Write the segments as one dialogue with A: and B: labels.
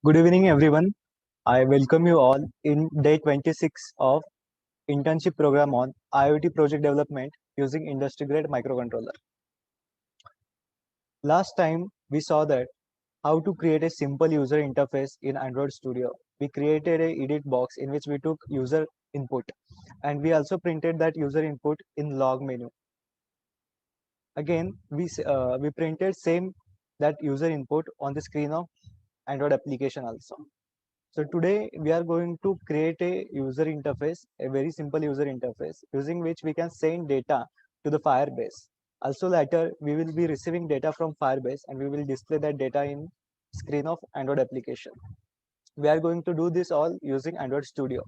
A: Good evening, everyone. I welcome you all in day 26 of internship program on IoT project development using industry grade microcontroller. Last time we saw that how to create a simple user interface in Android Studio. We created a edit box in which we took user input and we also printed that user input in log menu. Again, we printed same that user input on the screen of Android application also. So today we are going to create a user interface, a very simple user interface using which we can send data to the Firebase. Also later we will be receiving data from Firebase and we will display that data in screen of Android application. We are going to do this all using Android Studio.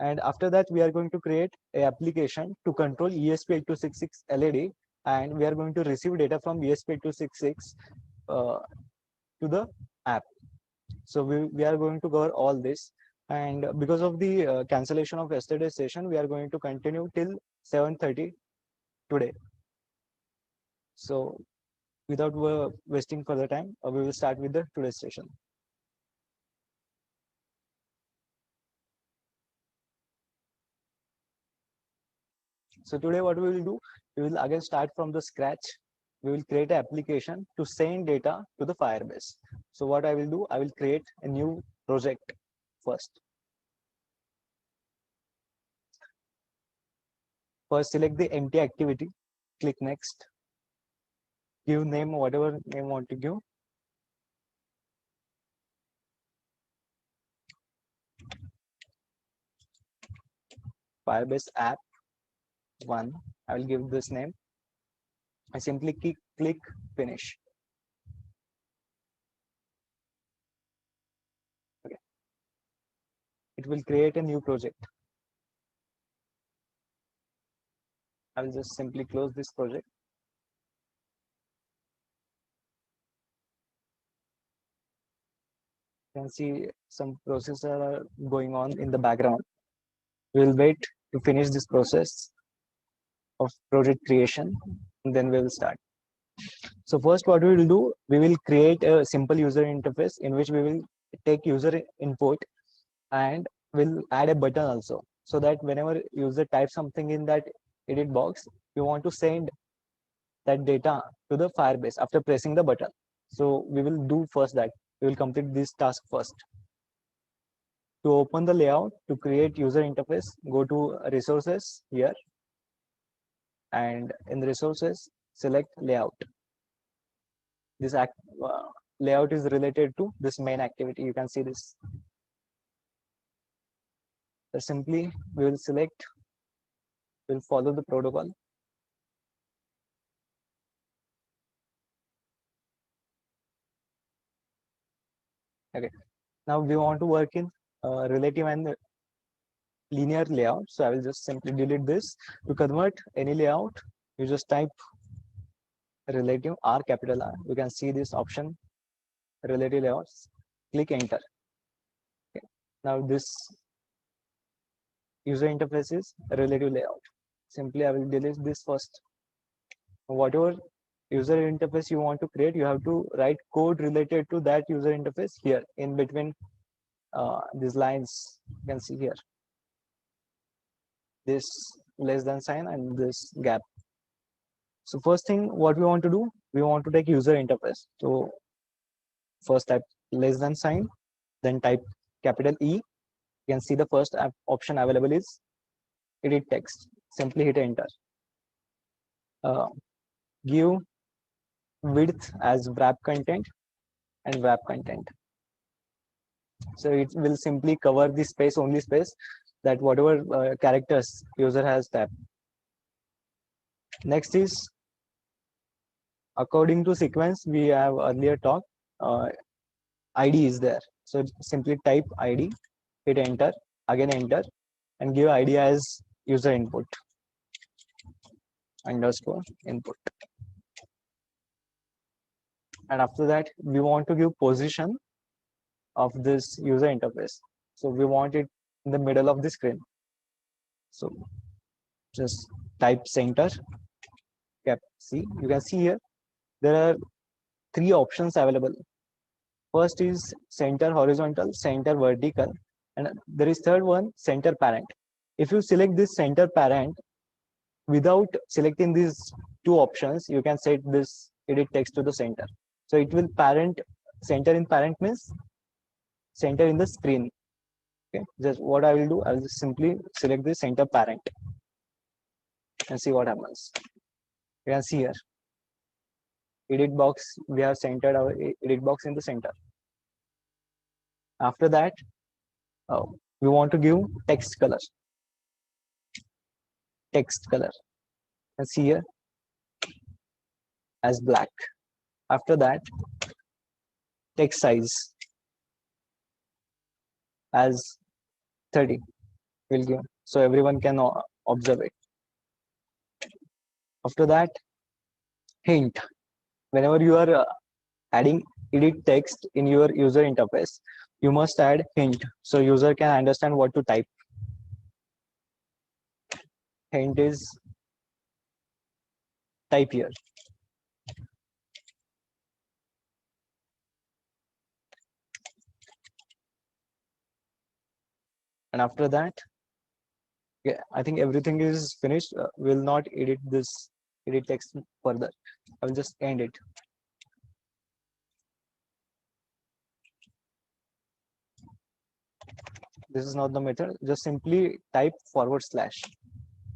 A: And after that we are going to create a application to control ESP8266 LED and we are going to receive data from ESP8266 to the app. So we are going to cover all this, and because of the cancellation of yesterday's session we are going to continue till 7:30 today. So without wasting further time, we will start with the today's session. So today what we will do, we will again start from the scratch. We will create an application to send data to the Firebase. So what I will do, I will create a new project first. First select the empty activity, click next, give name whatever name want to give. Firebase app 1. I will give this name. I simply click finish. Okay. It will create a new project. I will just simply close this project. You can see some processes are going on in the background. We will wait to finish this process of project creation and then we will start. So first what we will do, we will create a simple user interface in which we will take user input and we'll add a button also, so that whenever user types something in that edit box, you want to send that data to the Firebase after pressing the button. So we will do first that. We will complete this task first. To open the layout, to create user interface, go to resources here and in the resources, select layout. This layout is related to this main activity. You can see this. So simply we will select, we'll follow the protocol. Okay. Now we want to work in relative and linear layout. So I will just simply delete this. To convert any layout, you just type relative R, capital R. You can see this option, relative layouts. Click enter. Okay. Now this user interface is relative layout. Simply I will delete this first. Whatever user interface you want to create, you have to write code related to that user interface here in between these lines. You can see here this less than sign and this gap. So first thing what we want to do, we want to take user interface. So first type less than sign, then type capital E. You can see the first option available is edit text. Simply hit enter. Give width as wrap content and wrap content. So it will simply cover the space, only space that whatever characters user has tapped. Next is according to sequence we have earlier talked, ID is there. So simply type ID, hit enter, again enter, and give ID as user input underscore input. And after that, we want to give position of this user interface. So we want it in the middle of the screen. So just type center, cap C. You can see here there are three options available. First is center horizontal, center vertical, and there is third one, center parent. If you select this center parent without selecting these two options, you can set this edit text to the center. So it will parent, center in parent means center in the screen. Okay, just what I will do, I will just simply select the center parent and see what happens. You can see here, edit box, we have centered our edit box in the center. After that, we want to give text color. Text color, and see here as black. After that, text size as 30 will give, so everyone can observe it. After that, hint. Whenever you are adding edit text in your user interface, you must add hint so user can understand what to type. Hint is type here. And after that, yeah, I think everything is finished. We'll not edit this edit text further. I will just end it. This is not the method. Just simply type /.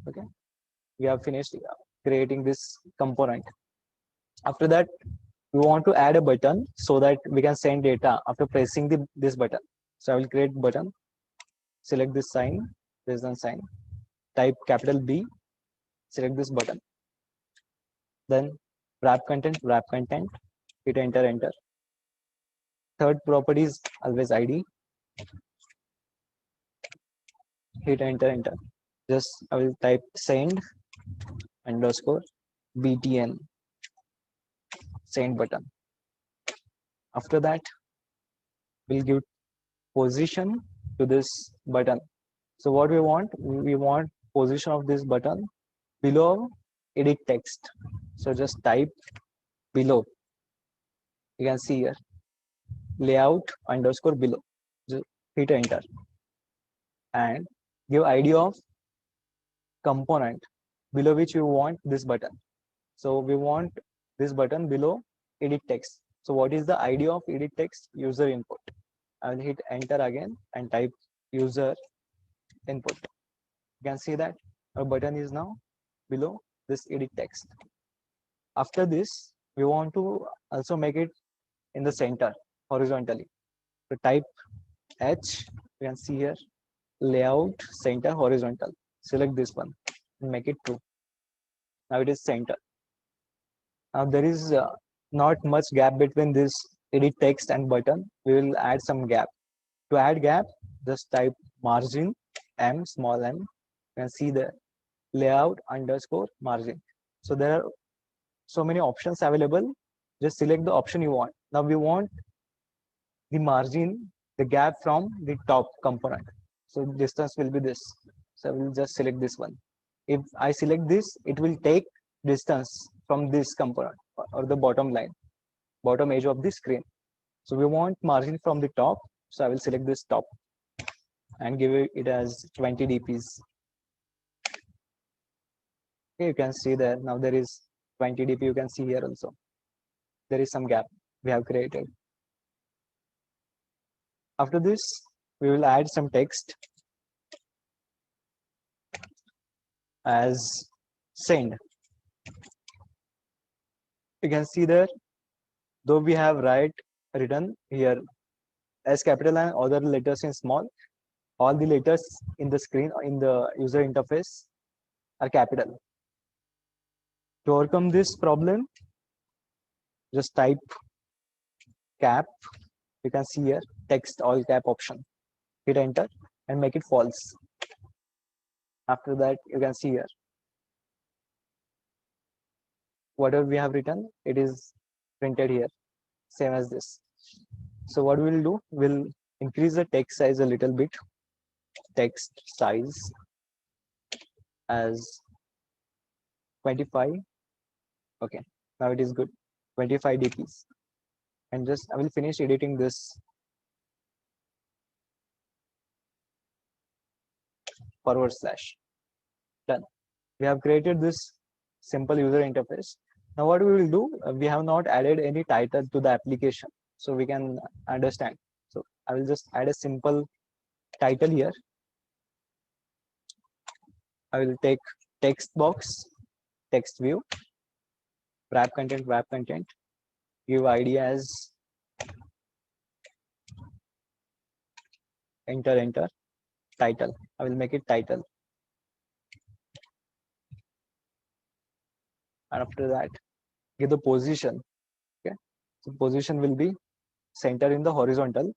A: Okay, we have finished creating this component. After that, we want to add a button so that we can send data after pressing this button. So I will create button, select this sign, this one sign, type capital B, select this button. Then wrap content, hit enter, enter. Third property is always ID. Hit enter, enter. Just I will type send underscore btn, send button. After that, we'll give position to this button. So what we want position of this button below edit text. So just type below. You can see here layout underscore below. Just hit enter and give ID of component below which you want this button. So we want this button below edit text. So what is the ID of edit text? User input. I will hit enter again and type user input. You can see that our button is now below this edit text. After this, we want to also make it in the center horizontally. So type H, you can see here layout center horizontal. Select this one and make it true. Now it is center. Now there is not much gap between this edit text and button. We will add some gap. To add gap, just type margin M, small m. You can see the layout underscore margin. So there are so many options available. Just select the option you want. Now we want the margin, the gap from the top component. So distance will be this. So I will just select this one. If I select this, it will take distance from this component or the bottom line, bottom edge of the screen. So we want margin from the top. So I will select this top and give it as 20 dps. Okay, you can see there. Now there is 20 dp. You can see here also. There is some gap we have created. After this, we will add some text as send. You can see there, though we have written here as capital and other letters in small, all the letters in the screen in the user interface are capital. To overcome this problem, just type cap. You can see here text all cap option. Hit enter and make it false. After that, you can see here whatever we have written, it is printed here, same as this. So what we'll do, we'll increase the text size a little bit. Text size as 25. Okay, now it is good. 25 dps. and just I will finish editing this / done. We have created this simple user interface. Now what we will do, we have not added any title to the application, so we can understand. So I will just add a simple title here. I will take text box, text view, wrap content, give ID as enter, title. I will make it title. And after that, give the position. Okay. So position will be center in the horizontal.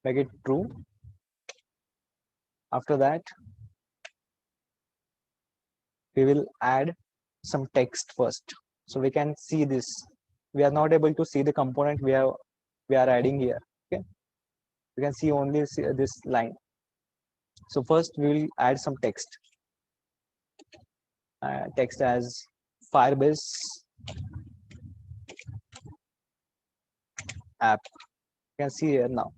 A: Make it true. After that, we will add some text first. So we can see this. We are not able to see the component we are adding here. Okay. We can see only this line. So first we will add some text. Text as Firebase app. You can see here now.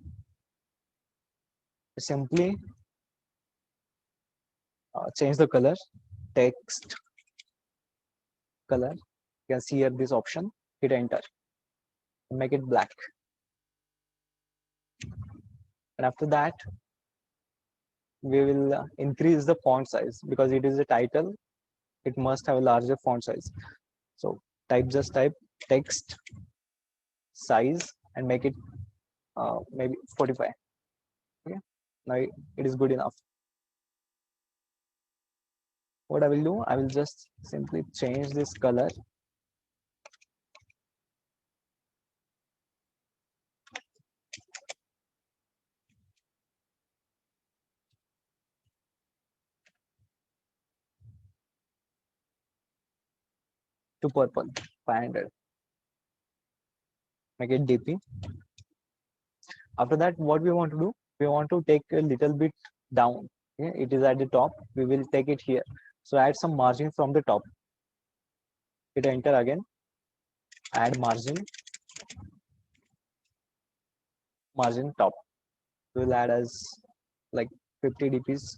A: Simply change the color, text color. You can see here this option, hit enter, make it black. And after that, we will increase the font size because it is a title. It must have a larger font size. So just type text size and make it maybe 45. Okay, now it is good enough. What I will do, I will just simply change this color to purple, 500. Make it DP. After that, what we want to do, we want to take a little bit down. Okay? It is at the top. We will take it here. So add some margin from the top. Hit enter again. Add margin top. We will add as like 50 dps.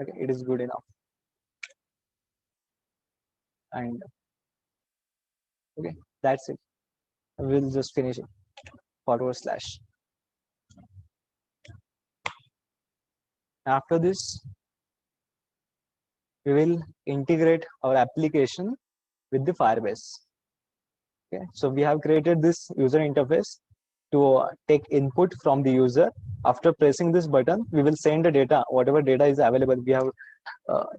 A: Okay, it is good enough. And okay, that's it. We'll just finish it. /. After this, we will integrate our application with the Firebase. Okay, so we have created this user interface to take input from the user. After pressing this button, we will send the data, whatever data is available. We have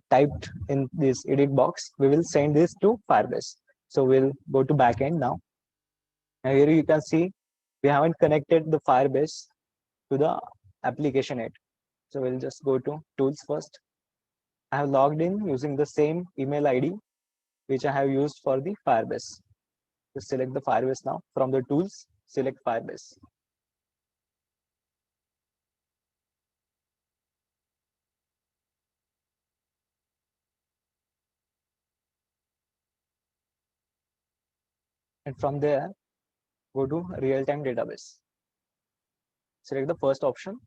A: typed in this edit box. We will send this to Firebase. So we'll go to backend now. And here you can see we haven't connected the Firebase to the application yet. So we'll just go to tools first. I have logged in using the same email ID which I have used for the Firebase. Just select the Firebase now. From the tools, select Firebase. And from there, go to real-time database. Select the first option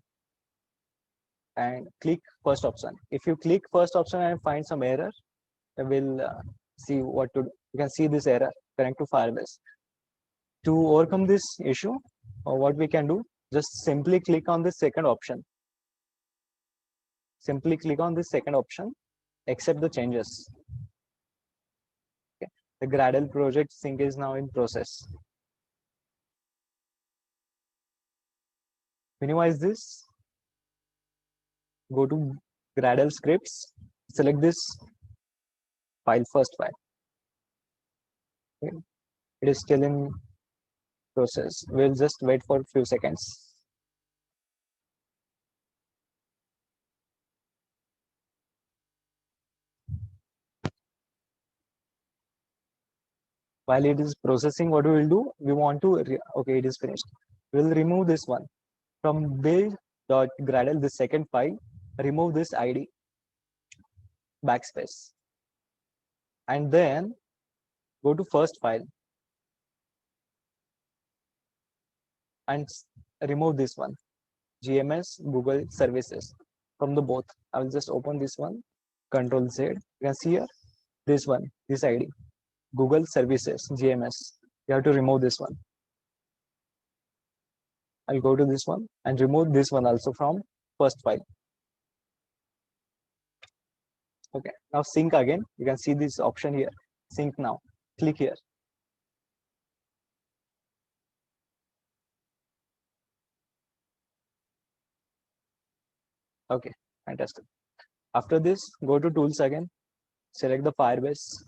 A: and click first option. If you click first option and find some error, we'll see what to do. You can see this error, connect to Firebase. To overcome this issue, what we can do, just simply click on the second option. Simply click on the second option, accept the changes. Okay. The Gradle project sync is now in process. Minimize this. Go to Gradle scripts. Select this first file. Okay. It is still in process. We'll just wait for a few seconds. While it is processing, what we will do, we want to, okay, it is finished. We'll remove this one. From build.gradle, the second file, remove this ID, backspace. And then Go to first file and remove this one, GMS Google Services from the both. I will just open this one, Control Z. You can see here this one, this ID, Google Services GMS. You have to remove this one. I'll go to this one and remove this one also from first file. Okay, now sync again. You can see this option here, sync now. Click here. Okay, fantastic. After this, go to tools again, select the Firebase.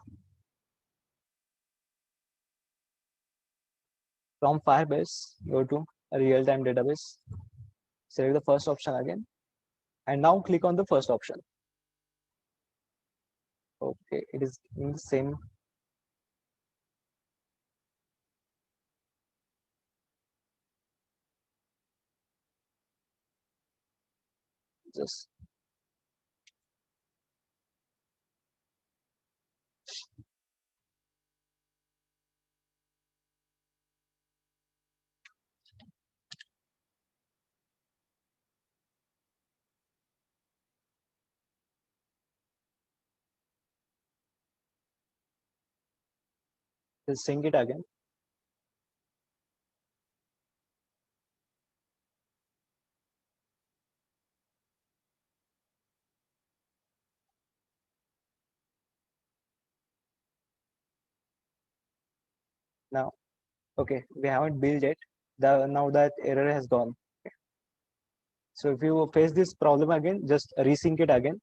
A: From Firebase, go to real-time database, select the first option again, and now click on the first option. Okay, it is in the same. Just sync it again. Now, okay, we haven't built it. Now that error has gone. Okay. So if you face this problem again, just resync it again.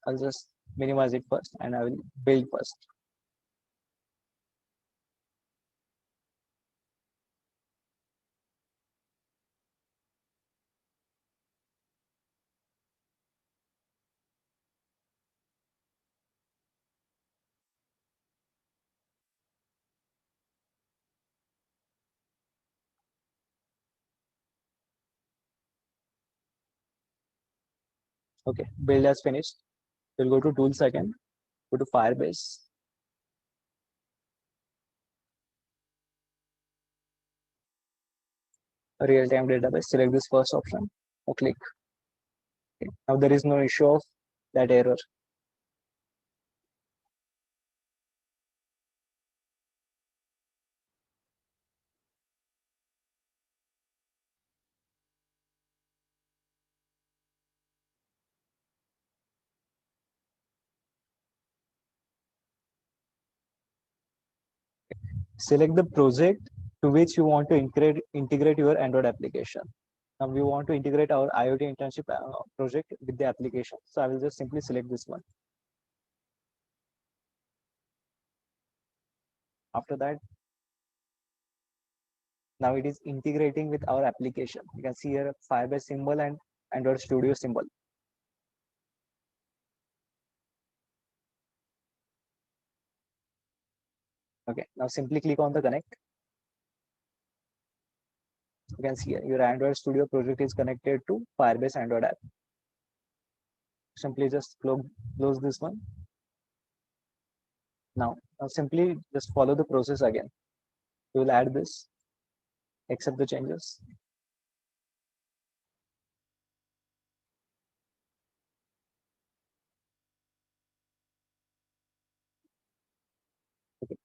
A: I'll just minimize it first and I will build first. Okay, build has finished. We'll go to tools again, go to Firebase. Real-time database, select this first option, or click. Okay. Now there is no issue of that error. Select the project to which you want to integrate your Android application. Now we want to integrate our IoT internship project with the application. So I will just simply select this one. After that, now it is integrating with our application. You can see here Firebase symbol and Android Studio symbol. Okay, now simply click on the connect. You can see here your Android Studio project is connected to Firebase Android app. Simply just close this one. Now simply just follow the process again. You will add this, accept the changes. Okay.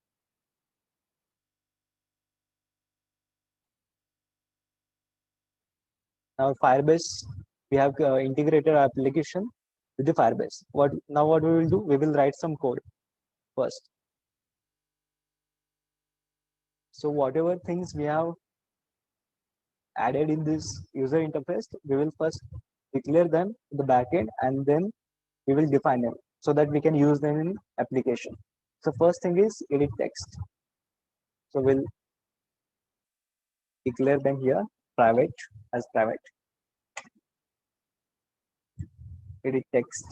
A: Now Firebase, we have integrated our application with the Firebase. What we will do? We will write some code first. So whatever things we have added in this user interface, we will first declare them in the backend and then we will define them so that we can use them in application. So first thing is edit text. So we'll declare them here private as private. Edit text.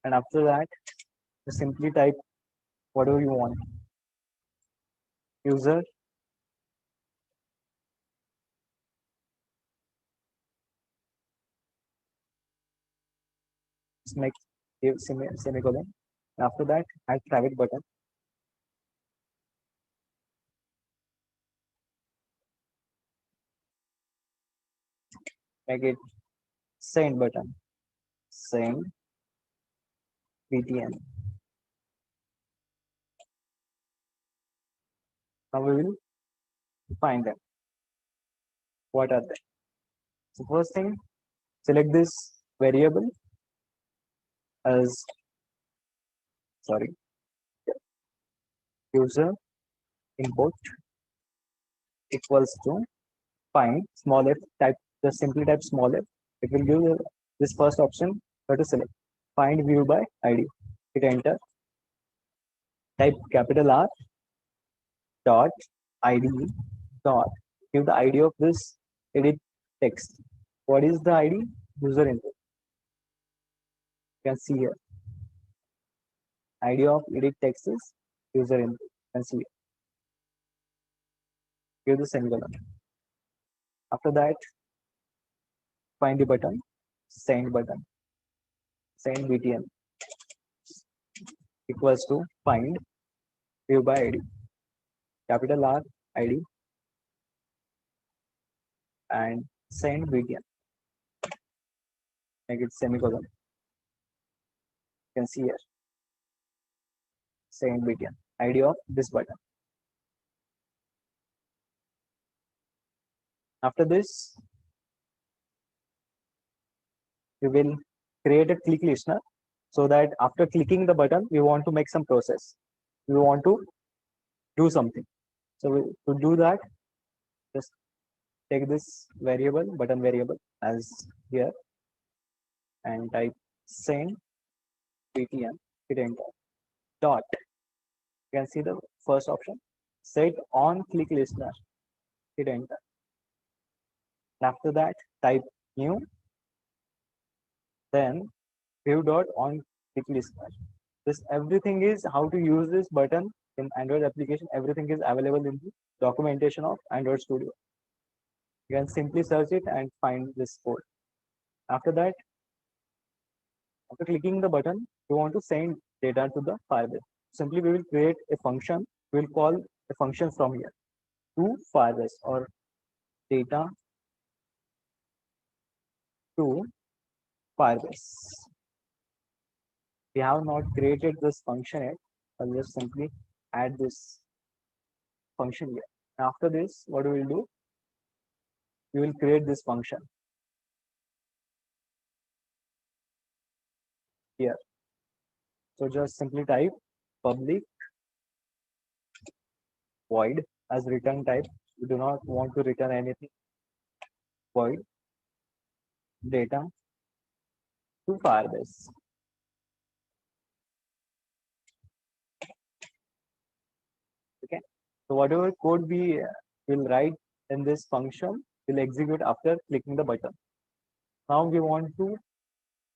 A: And after that, you simply type whatever you want. User next give semicolon. After that, add private button. Make it send button. Send BTN. Now we will find them. What are they? So first thing, select this variable as, sorry, user input equals to find small f, type, just simply type small f. It will give you this first option. You have to select find view by ID. Hit enter. Type capital R dot ID dot, give the ID of this edit text. What is the ID? User input. You can see here. ID of edit text is user input. You can see here. Give the semicolon. After that, find the button, send button, send BTN equals to find view by ID, capital R ID, and send BTN. Make it semicolon. You can see here, send BTN, ID of this button. After this, we will create a click listener, so that after clicking the button, we want to make some process. We want to do something. So to do that, just take this variable, button variable as here, and type send BTN, hit enter. Dot. You can see the first option. Set on click listener, hit enter. After that, type new, then view dot on click listener. This everything is how to use this button in Android application. Everything is available in the documentation of Android Studio. You can simply search it and find this code. After that, after clicking the button, you want to send data to the Firebase. Simply we will create a function. We will call a function from here to Firebase, or data to Firebase. We have not created this function yet. I'll just simply add this function here. After this, what we will do? We will create this function here. So just simply type public void as return type. We do not want to return anything. Void data to Firebase. Okay. So whatever code we will write in this function will execute after clicking the button. Now we want to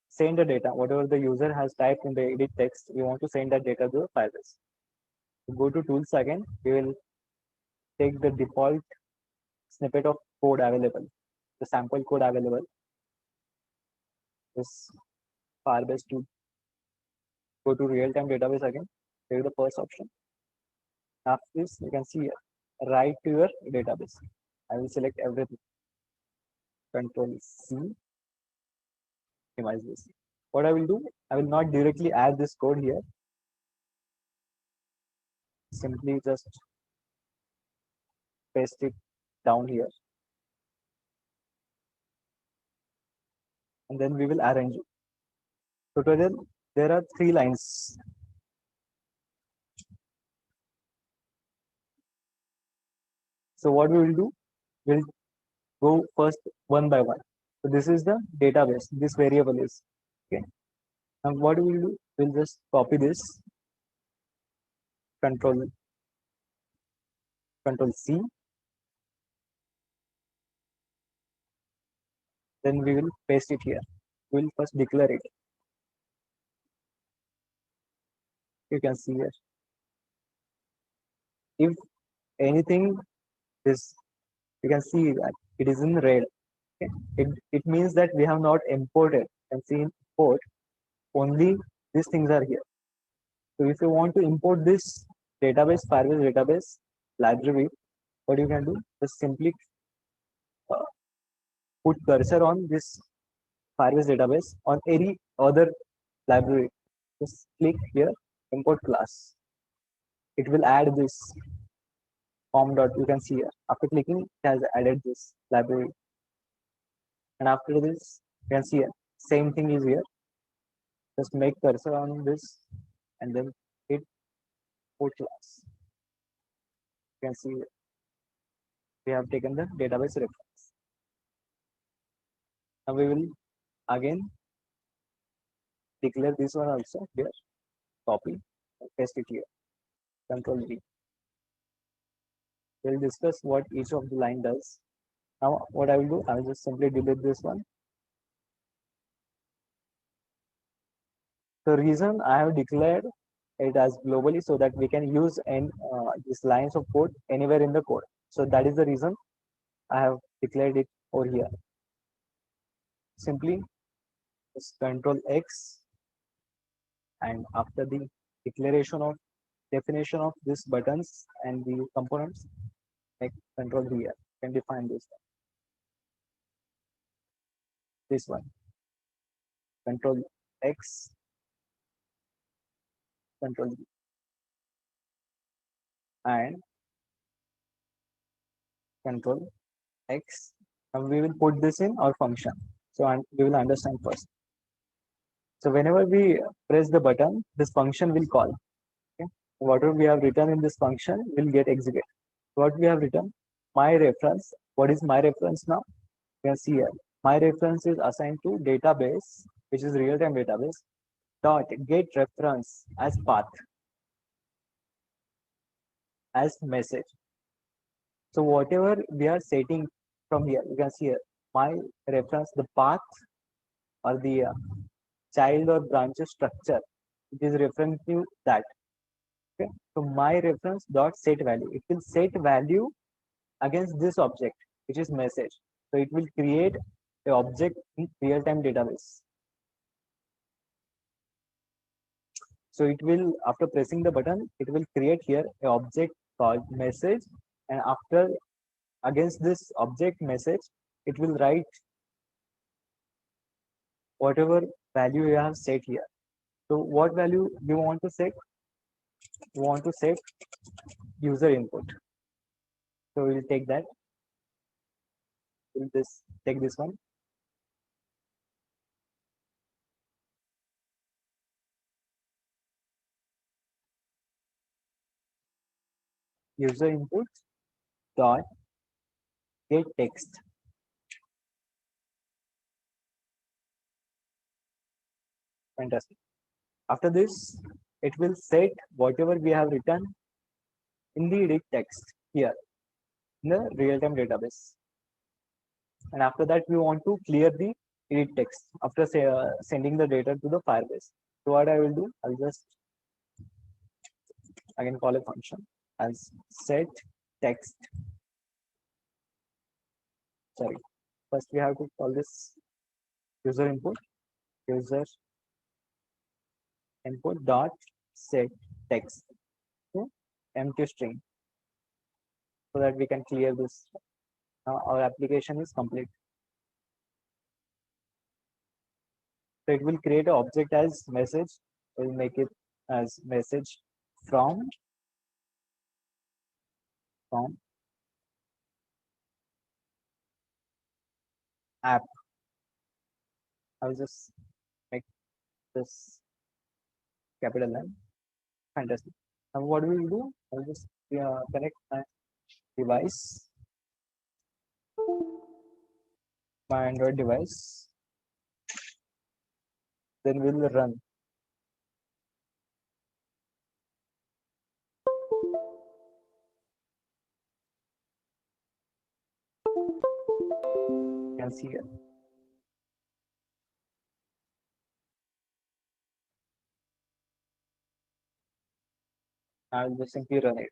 A: send the data, whatever the user has typed in the edit text, we want to send that data to the Firebase. So go to tools again, we will take the default snippet of code available, the sample code available, this Firebase tool. Go to real-time database again, take the first option. After this, you can see here, write to your database. I will select everything. Control C, minimize this. What I will do, I will not directly add this code here. Simply just paste it down here. And then we will arrange it. Tutorial, there are 3 lines. So what we will do, we'll go first one by one. So this is the database, this variable is. Okay. And what we will do, we'll just copy this, control C. Then we will paste it here. We'll first declare it. You can see here. If anything is, you can see that it is in red. Okay. It means that we have not imported. You can see in import, only these things are here. So if you want to import this database, Firebase database library, what you can do is simply uh, put cursor on this Firebase database on any other library. Just click here, import class. It will add this form dot you can see here. After clicking, it has added this library. And after this, you can see here, same thing is here. Just make cursor on this and then hit put class. You can see here, we have taken the database reference. Now we will again declare this one also here, copy, and paste it here, control V. We'll discuss what each of the line does. Now what I will do, I will just simply delete this one. The reason I have declared it as globally so that we can use these lines of code anywhere in the code. So that is the reason I have declared it over here. Simply just control X, and after the declaration of definition of these buttons and the components, make control V here. Can define this one. Control X, control V, and control X, and we will put this in our function. So we will understand first. So whenever we press the button, this function will call. Okay? Whatever we have written in this function will get executed. What we have written, my reference. What is my reference now? You can see here. My reference is assigned to database, which is real-time database. Dot get reference as path, as message. So whatever we are setting from here, you can see here. My reference, the path or the child or branch structure, it is referring to that. Okay. So my reference dot set value, it will set value against this object, which is message. So it will create a object in real-time database. So it will, after pressing the button, it will create here a object called message, and after against this object message, it will write whatever value you have set here. So what value you want to set? You want to set user input. So we'll take that. We'll just take this one. User input dot get text. Fantastic. After this, it will set whatever we have written in the edit text here in the real-time database. And after that, we want to clear the edit text after sending the data to the Firebase. So what I will do, I'll just again call a function as set text. Sorry, first we have to call this user input dot set text to empty string so that we can clear this. Now our application is complete. So it will create an object as message. We'll make it as message from app. I'll just make this capital M. Fantastic. Now what we will do? I'll just connect my device, my Android device. Then we'll run. You can see here. I'll just simply run it.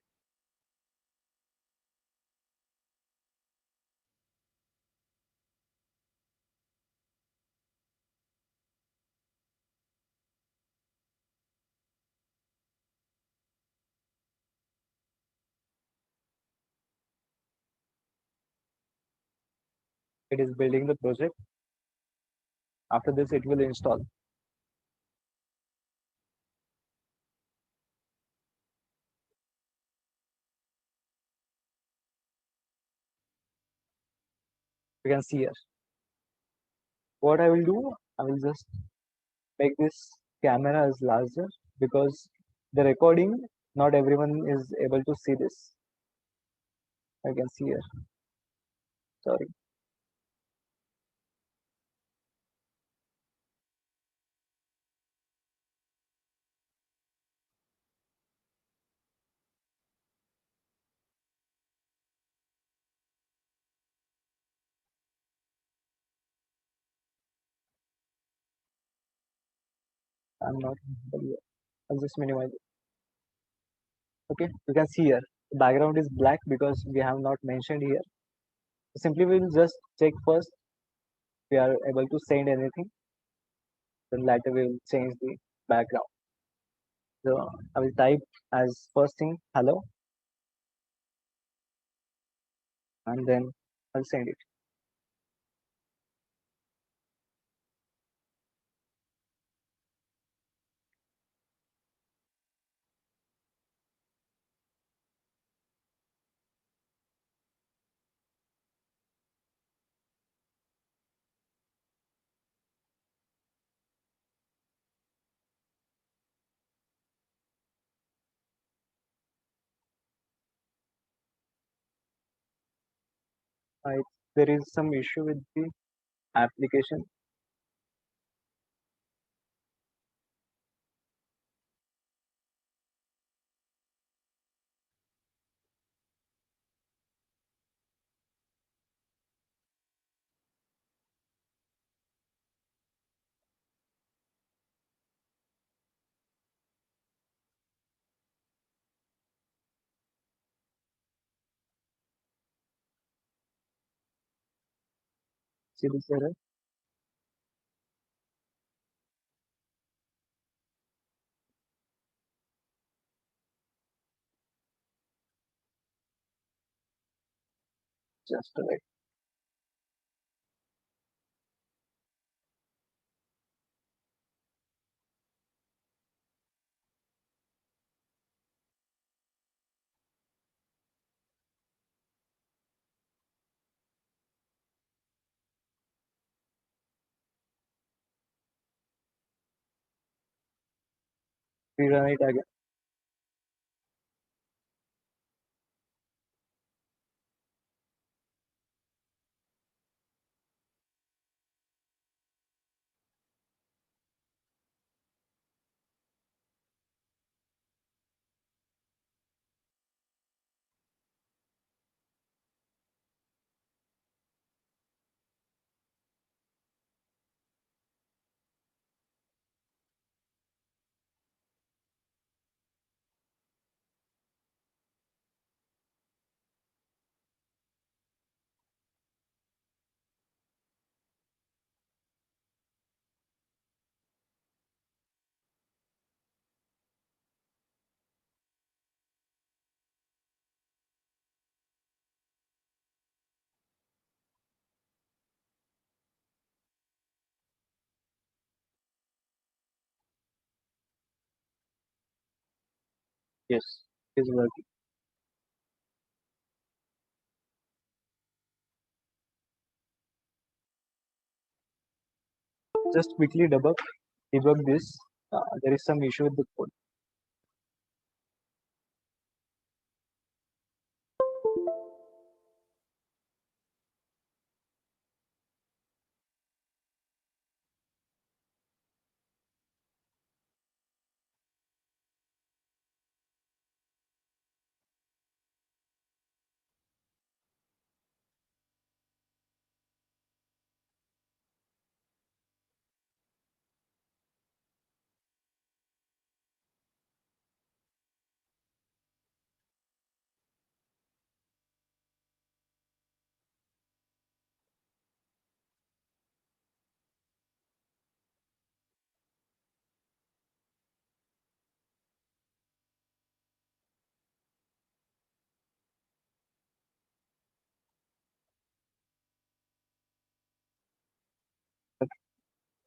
A: It is building the project. After this, it will install. You can see here. What I will do, I will just make this camera as larger because the recording, not everyone is able to see this. I can see here. Sorry. I'm not. I'll just minimize it. Okay. You can see here. The background is black because we have not mentioned here. Simply we'll just check first we are able to send anything. Then later we will change the background. So I will type as first thing hello and then I'll send it. I, there is some issue with the application. See this error? Just right. Rerun it again. Yes, it is working. Just quickly debug this. There is some issue with the code.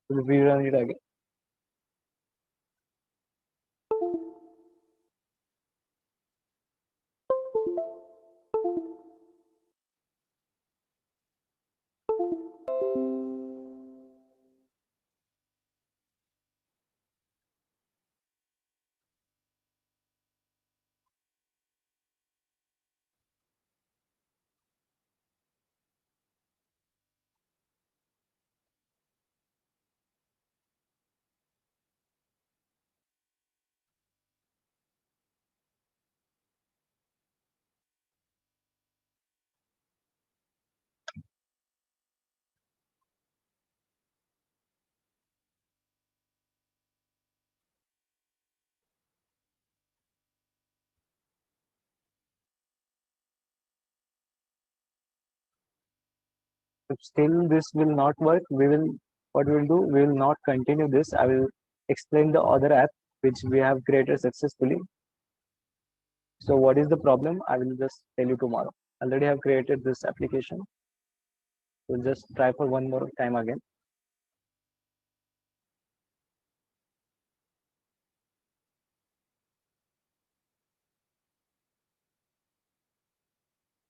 A: We'll rerun it again. If still this will not work, what we'll do, we will not continue this. I will explain the other app which we have created successfully. So what is the problem? I will just tell you tomorrow. Already have created this application. We'll just try for one more time again.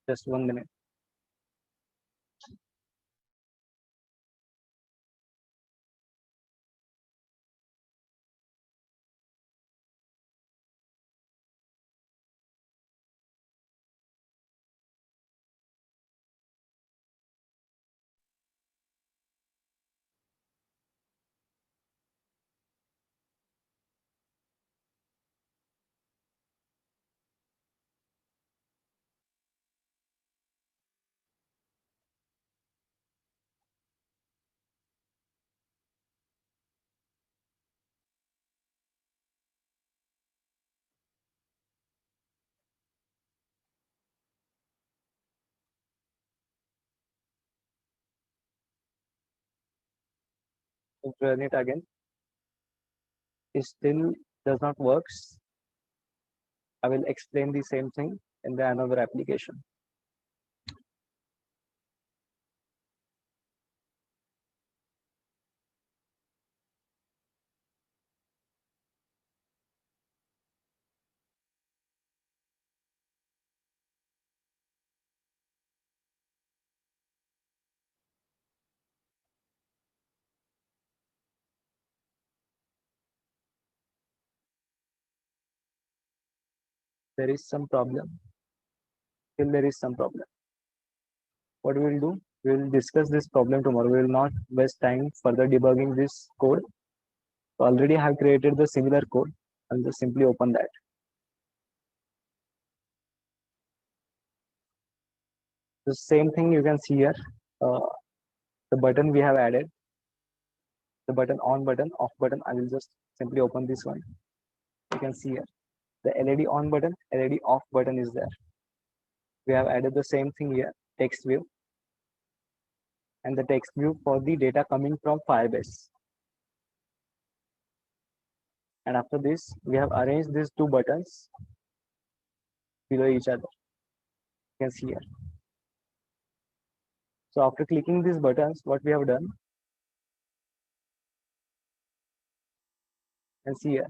A: Just 1 minute. We'll run it again. It still does not works. I will explain the same thing in the another application. There is some problem. Still there is some problem. What we will do? We will discuss this problem tomorrow. We will not waste time further debugging this code. So already I have created the similar code. I'll just simply open that. The same thing you can see here. Uh, the button we have added, the button on button, off button. I will just simply open this one. You can see here the LED on button, LED off button is there. We have added the same thing here, text view, and the text view for the data coming from Firebase. And after this, we have arranged these two buttons below each other. You can see here. So after clicking these buttons, what we have done, you can see here,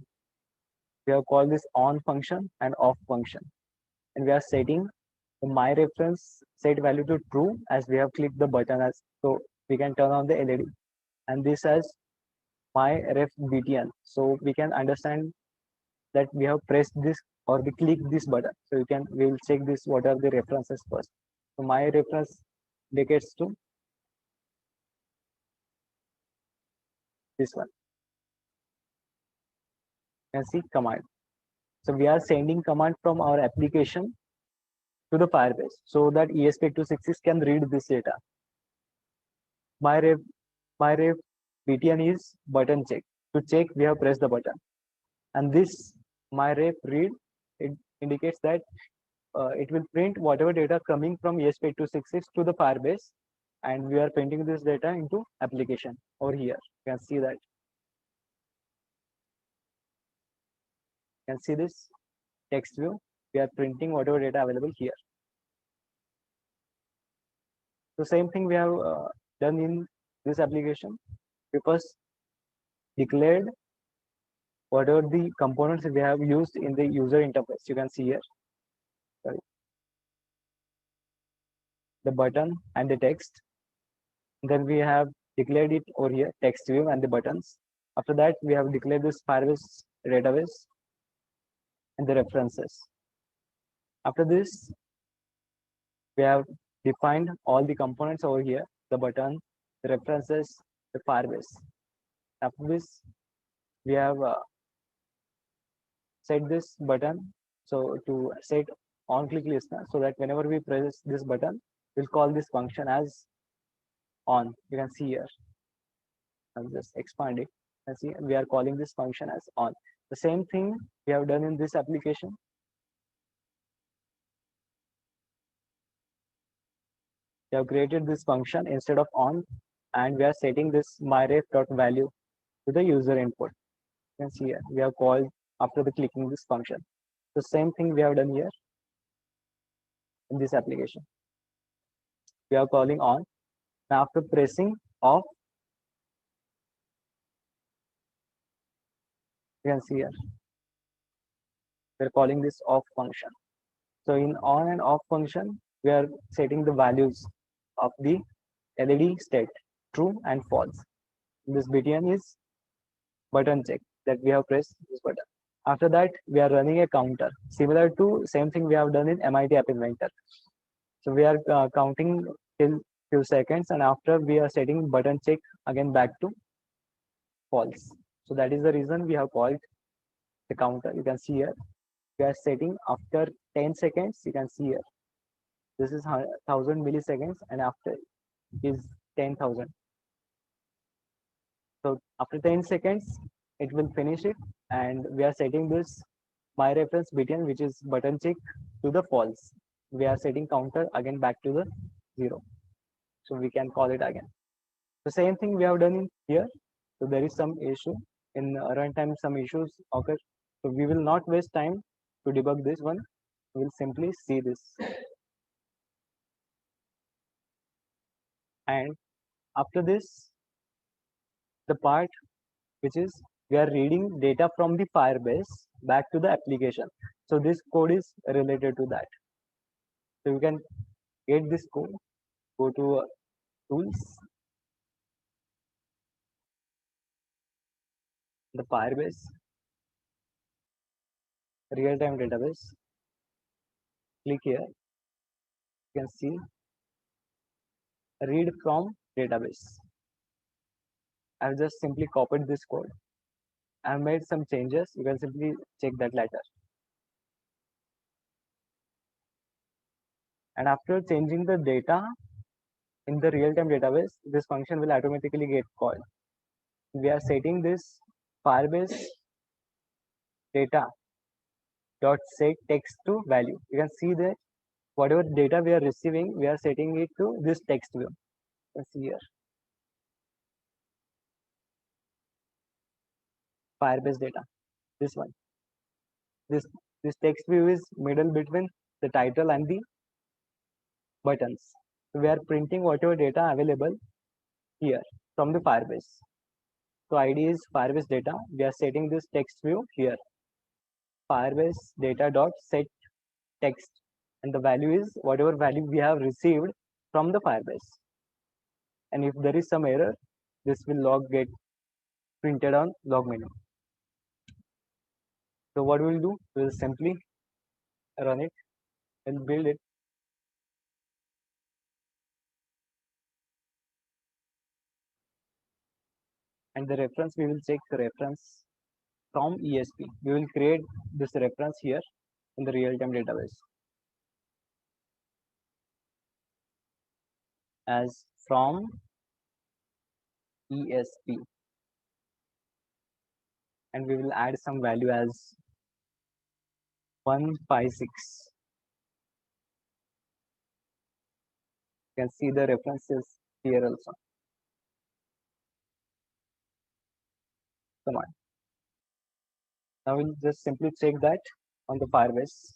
A: we have called this on function and off function. And we are setting the my reference set value to true as we have clicked the button as so we can turn on the LED, and this as my ref btn, so we can understand that we have pressed this or we click this button. So we will check this what are the references first. So my reference indicates to this one. You can see command. So we are sending command from our application to the Firebase so that ESP8266 can read this data. My ref btn is button check. To check, we have pressed the button, and this my ref read, it indicates that it will print whatever data coming from ESP8266 to the Firebase, and we are printing this data into application over here. You can see that. You can see this text view. We are printing whatever data available here. The same thing we have done in this application. We first declared whatever the components we have used in the user interface. You can see here, sorry, the button and the text. Then we have declared it over here, text view and the buttons. After that, we have declared this Firebase database and the references. After this, we have defined all the components over here, the button, the references, the Firebase. After this, we have set this button so to set on click listener, so that whenever we press this button, we'll call this function as on. You can see here. I'll just expand it. And see, we are calling this function as on. The same thing we have done in this application. We have created this function instead of on, and we are setting this myref.value to the user input. You can see here, we have called after the clicking this function. The same thing we have done here in this application. We are calling on. Now after pressing off, you can see here, we are calling this off function. So in on and off function, we are setting the values of the LED state, true and false. This btn is button check that we have pressed this button. After that, we are running a counter similar to same thing we have done in MIT App Inventor. So we are counting till few seconds, and after we are setting button check again back to false. So that is the reason we have called the counter. You can see here, we are setting after 10 seconds. You can see here, this is 1000 milliseconds, and after is 10,000. So after 10 seconds, it will finish it, and we are setting this my reference btn, which is button check, to the false. We are setting counter again back to the 0. So we can call it again. The same thing we have done in here. So there is some issue in runtime, some issues occur. So we will not waste time to debug this one. We will simply see this. And after this, the part which is we are reading data from the Firebase back to the application. So this code is related to that. So you can get this code, go to tools, the Firebase, real-time database, click here, you can see read from database. I've just simply copied this code. I've made some changes. You can simply check that later. And after changing the data in the real-time database, this function will automatically get called. We are setting this Firebase data dot set text to value. You can see that whatever data we are receiving, we are setting it to this text view. You can see here, Firebase data, this one. This text view is middle between the title and the buttons. So we are printing whatever data available here from the Firebase. So ID is Firebase data. We are setting this text view here. Firebase data dot set text, and the value is whatever value we have received from the Firebase. And if there is some error, this will log get printed on log menu. So what we will do, we will simply run it and build it. And the reference, we will check the reference from ESP. We will create this reference here in the real-time database as from ESP, and we will add some value as 156. You can see the references here also. Come on. Now we'll just simply check that on the Firebase.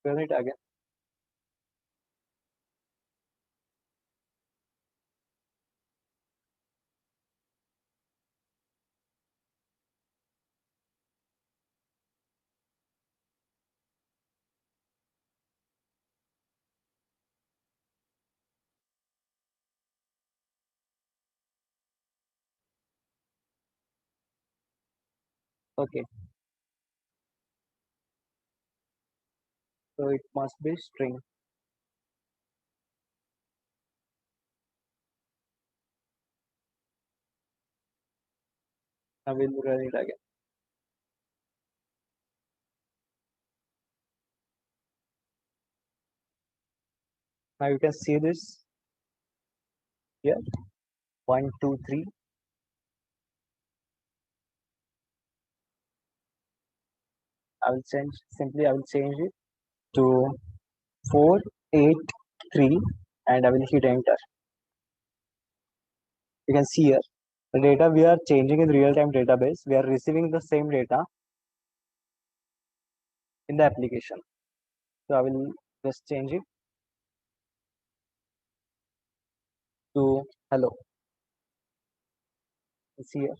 A: Run it again. Okay, so it must be string. I will run it again. Now you can see this here. One, two, three. I will change simply. I will change it to 483, and I will hit enter. You can see here the data we are changing in real-time database. We are receiving the same data in the application. So I will just change it to hello. See here.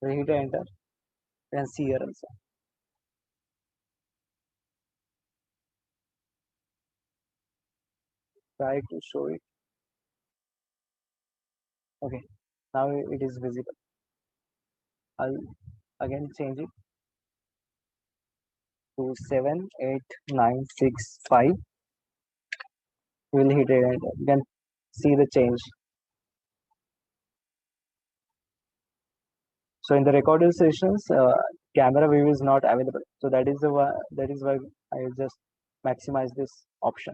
A: We hit enter. You can see here also. Try to show it. Okay. Now it is visible. I'll again change it to 78965. We will hit enter. You can see the change. So in the recorded sessions, camera view is not available. So that is why I just maximize this option.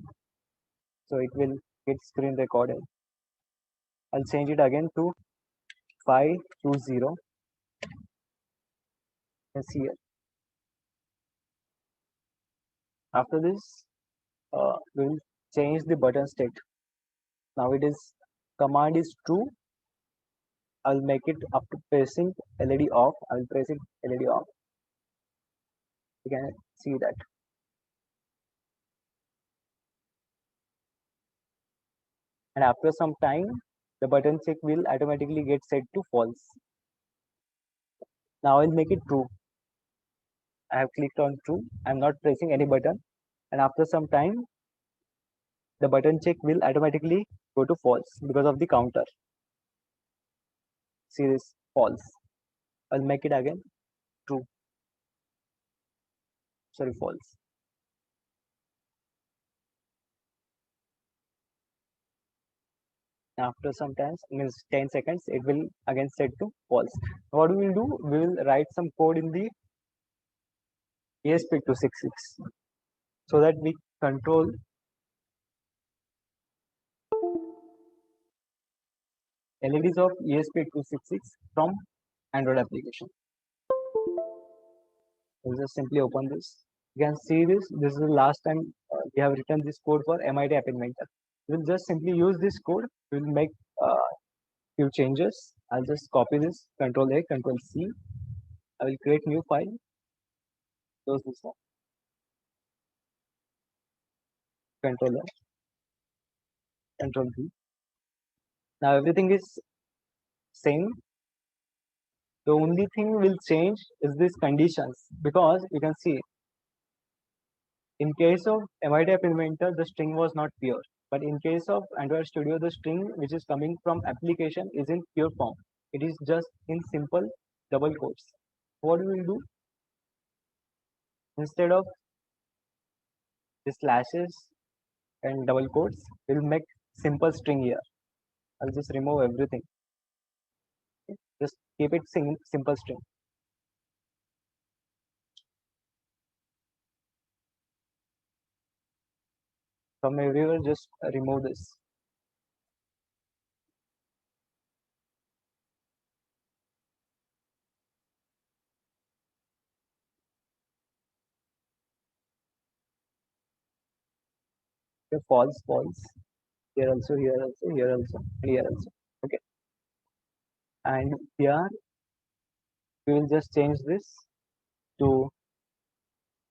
A: So it will get screen recorded. I'll change it again to 520. Let's see here. After this, we will change the button state. Now it is command is true. I'll make it up to pressing LED off. I will press it LED off. You can see that. And after some time, the button check will automatically get set to false. Now I'll make it true. I have clicked on true. I'm not pressing any button. And after some time, the button check will automatically go to false because of the counter. See this false. I'll make it again true. Sorry, false. After some time, means 10 seconds, it will again set to false. What we will do, we will write some code in the ESP8266 so that we control LEDs of ESP8266 from Android application. We'll just simply open this. You can see this. This is the last time we have written this code for MIT App Inventor. We'll just simply use this code. We'll make few changes. I'll just copy this. Control A, Control C. I will create new file. Close this one. Control A, Control V. Now everything is same. The only thing will change is these conditions because you can see in case of MIT App Inventor, the string was not pure. But in case of Android Studio, the string which is coming from application is in pure form. It is just in simple double quotes. What we will do instead of the slashes and double quotes, we'll make simple string here. I'll just remove everything. Okay. Just keep it simple string. From everywhere, just remove this. Okay, false, false. Here also, here also, here also, and here also. Okay. And here we will just change this to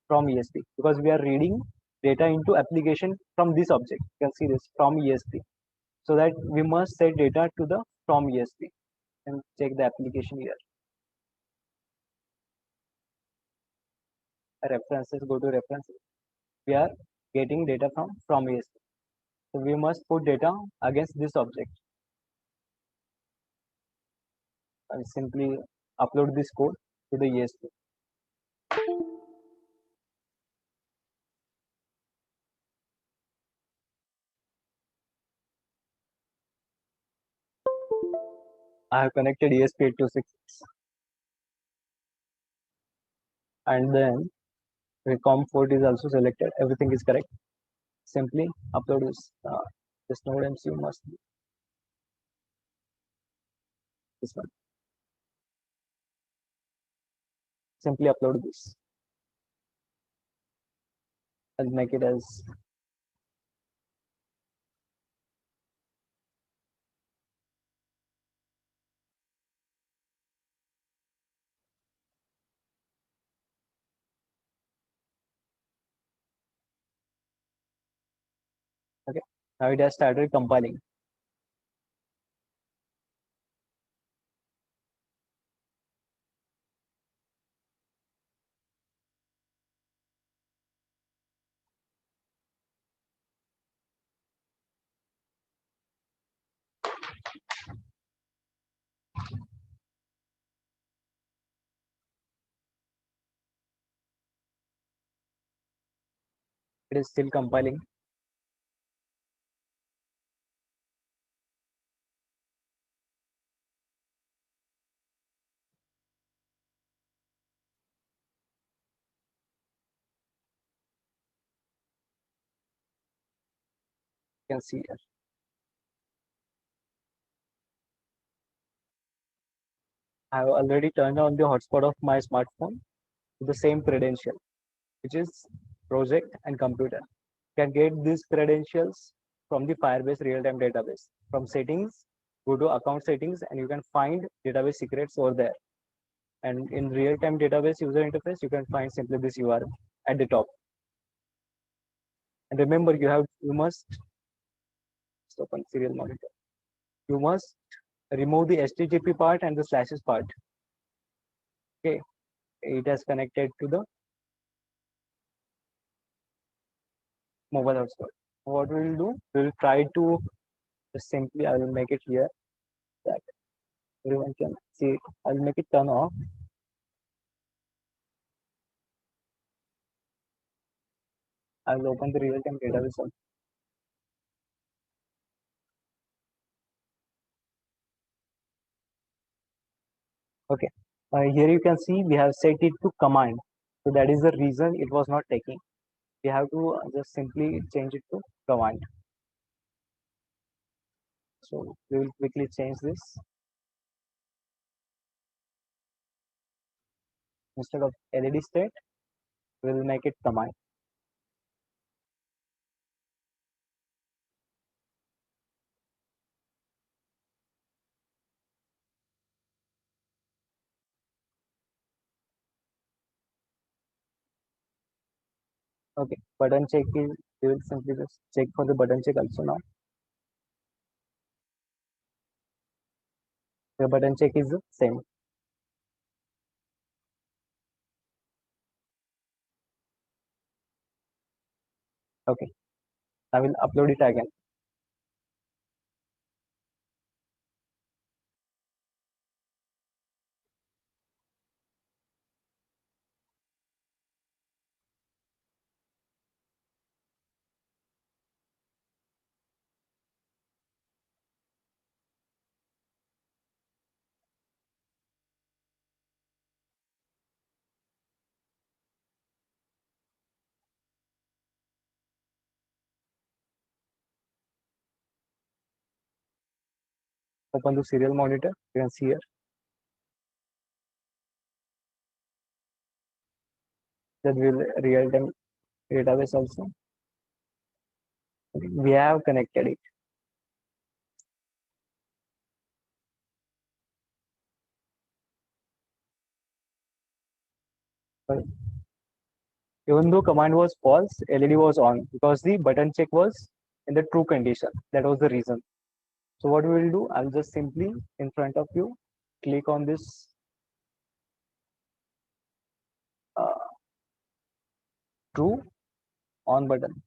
A: from ESP, because we are reading data into application from this object. You can see this from ESP. So that we must set data to the from ESP, and check the application here. References, go to references. We are getting data from ESP. So we must put data against this object. And simply upload this code to the ESP. I have connected ESP8266, and then the COM port is also selected. Everything is correct. Simply upload this node MCU must be this one. Simply upload this. I'll make it as okay. Now it has started compiling. It is still compiling. You can see here. I have already turned on the hotspot of my smartphone to the same credential, which is project and computer. You can get these credentials from the Firebase real-time database. From settings, go to account settings, and you can find database secrets over there. And in real-time database user interface, you can find simply this URL at the top. And remember, you must open serial monitor. You must remove the HTTP part and the slashes part. Okay, it has connected to the mobile hotspot. What we will do, we will try to just simply, I will make it here that everyone can see it. I will make it turn off. I will open the real-time database also. Okay, here you can see we have set it to command. So that is the reason it was not taking. We have to just simply change it to command. So we will quickly change this. Instead of LED state, we will make it command. Okay, button check is, we will simply just check for the button check also now. The button check is the same. Okay, I will upload it again. Open the serial monitor. You can see here that will real-time database also. We have connected it. Even though command was false, LED was on because the button check was in the true condition. That was the reason. So what we will do, I'll just simply in front of you click on this uh, true on button.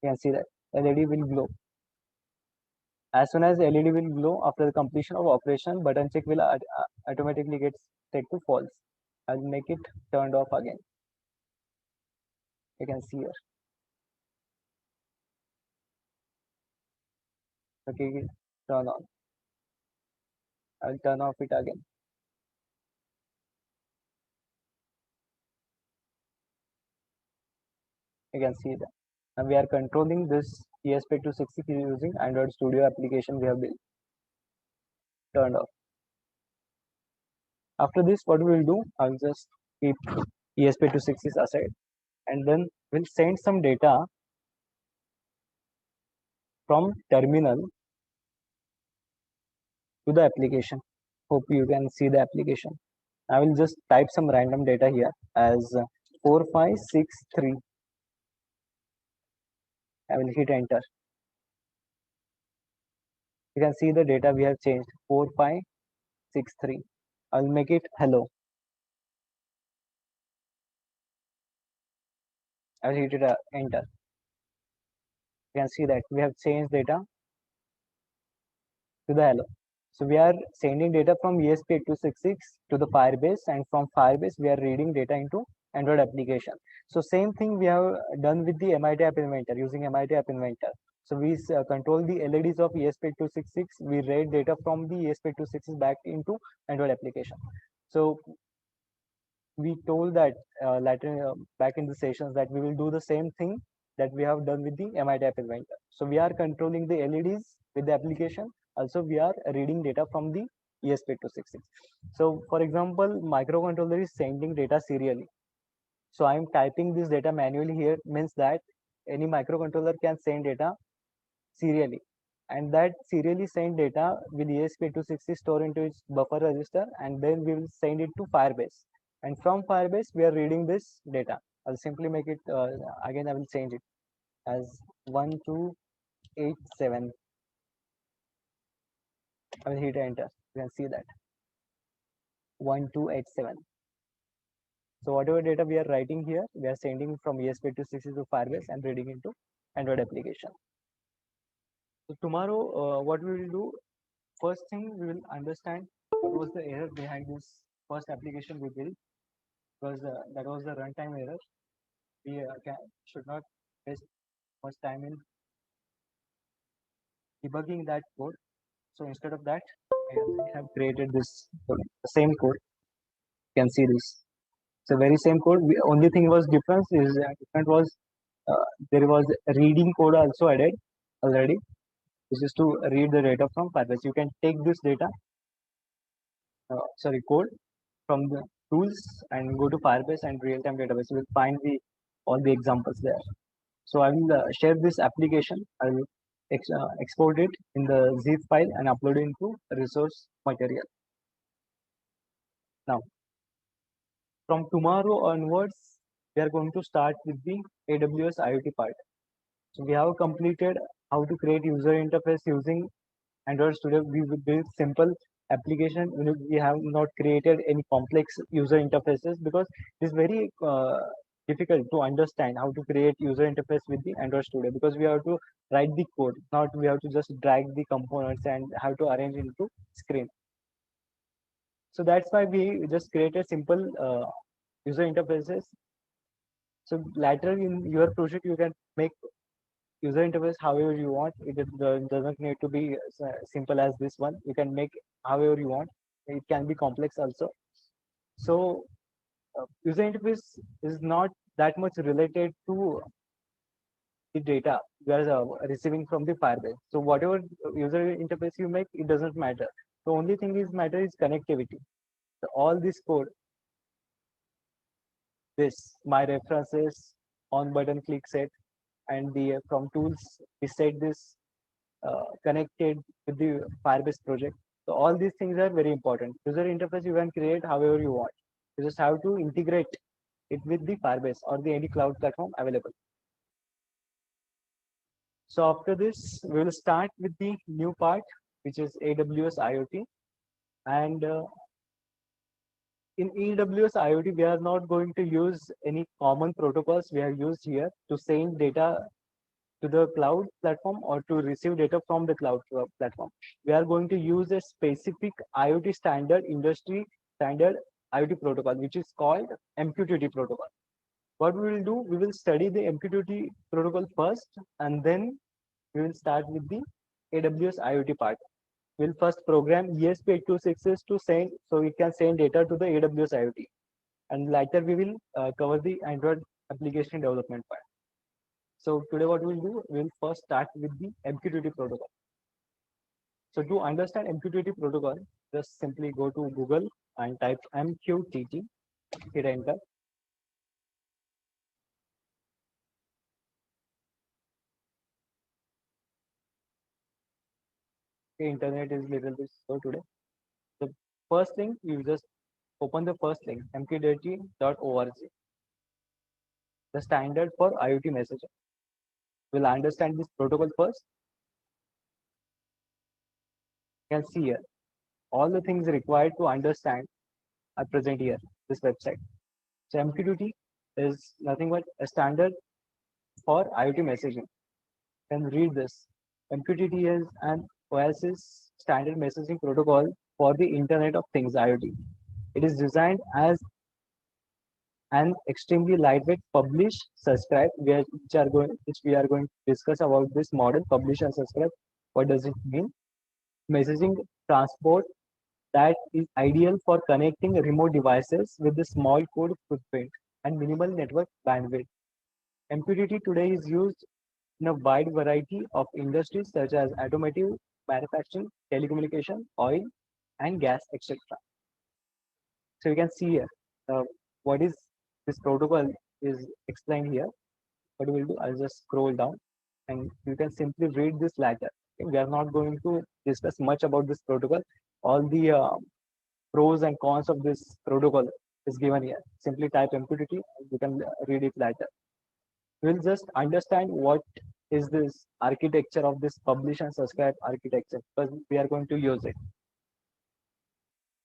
A: You can see that LED will glow. As soon as LED will glow after the completion of operation, button check will automatically get set to false. I'll make it turned off again. You can see here. Okay, turn on. I'll turn off it again. You can see that. And we are controlling this ESP8266 using Android Studio application we have built. Turned off. After this, what we will do, I'll just keep ESP8266 aside and then we'll send some data from terminal to the application. Hope you can see the application. I will just type some random data here as 4563. I will hit enter. You can see the data we have changed 4563. I will make it hello. I will hit it enter. You can see that we have changed data to the hello. So we are sending data from ESP8266 to the Firebase, and from Firebase we are reading data into Android application. So same thing we have done with the MIT App Inventor using MIT App Inventor. So we control the LEDs of ESP8266. We read data from the ESP8266 back into Android application. So we told that later back in the sessions that we will do the same thing that we have done with the MIT App Inventor. So we are controlling the LEDs with the application. Also, we are reading data from the ESP8266. So, for example, microcontroller is sending data serially. So I am typing this data manually here means that any microcontroller can send data serially, and that serially sent data will ESP8266 store into its buffer register, and then we will send it to Firebase. And from Firebase, we are reading this data. I'll simply make it again. I will change it as 1287. I will hit enter. You can see that 1287. So whatever data we are writing here, we are sending from ESP8266 to Firebase and reading into Android application. So tomorrow, what we will do? First thing, we will understand what was the error behind this first application we built, because that was the runtime error. We should not waste much time in debugging that code. So instead of that, I have created this code, the same code. You can see this. It's a very same code. Only thing was difference is different was there was reading code also added already. This is to read the data from Firebase. You can take this data, code from the tools and go to Firebase and real-time database. You will find all the examples there. So I will share this application. I will export it in the zip file and upload it into resource material. Now, from tomorrow onwards, we are going to start with the AWS IoT part. So we have completed how to create user interface using Android Studio. We will build simple application. We have not created any complex user interfaces because it is very difficult to understand how to create user interface with the Android Studio, because we have to write the code, not we have to just drag the components and have to arrange into screen. So that's why we just created simple user interfaces. So later in your project, you can make user interface however you want. It doesn't need to be simple as this one. You can make however you want. It can be complex also. So user interface is not that much related to the data you are receiving from the Firebase. So whatever user interface you make, it doesn't matter. The only thing is matter is connectivity. So all this code, this my references, on button click set, and the from tools we set this connected with the Firebase project. So all these things are very important. User interface you can create however you want. You just have to integrate it with the Firebase or the any cloud platform available. So after this, we will start with the new part, which is AWS IoT. And in AWS IoT, we are not going to use any common protocols we have used here to send data to the cloud platform or to receive data from the cloud platform. We are going to use a specific IoT standard, industry standard IoT protocol, which is called MQTT protocol. What we will do, we will study the MQTT protocol first, and then we will start with the AWS IoT part. We'll first program ESP8266 to send, so we can send data to the AWS IoT. And later we will cover the Android application development part. So today what we'll do, we'll first start with the MQTT protocol. So to understand MQTT protocol, just simply go to Google and type MQTT, hit enter. The internet is little bit slow today. The first thing, you just open the first link, mqtt.org, the standard for IoT messaging. We'll understand this protocol first. You can see here, all the things required to understand are present here, this website. So MQTT is nothing but a standard for IoT messaging. You can read this. MQTT is an OSS standard messaging protocol for the Internet of Things IoT. It is designed as an extremely lightweight publish subscribe, which we are going to discuss about this model, publish and subscribe. What does it mean? Messaging transport that is ideal for connecting remote devices with a small code footprint and minimal network bandwidth. MQTT today is used in a wide variety of industries such as automotive, manufacturing, telecommunication, oil, and gas, etc. So you can see here what is this protocol is explained here. What we will do, I'll just scroll down and you can simply read this letter. Okay? We are not going to discuss much about this protocol. All the pros and cons of this protocol is given here. Simply type MQTT, you can read it later. We'll just understand what is this architecture of this publish and subscribe architecture, because we are going to use it.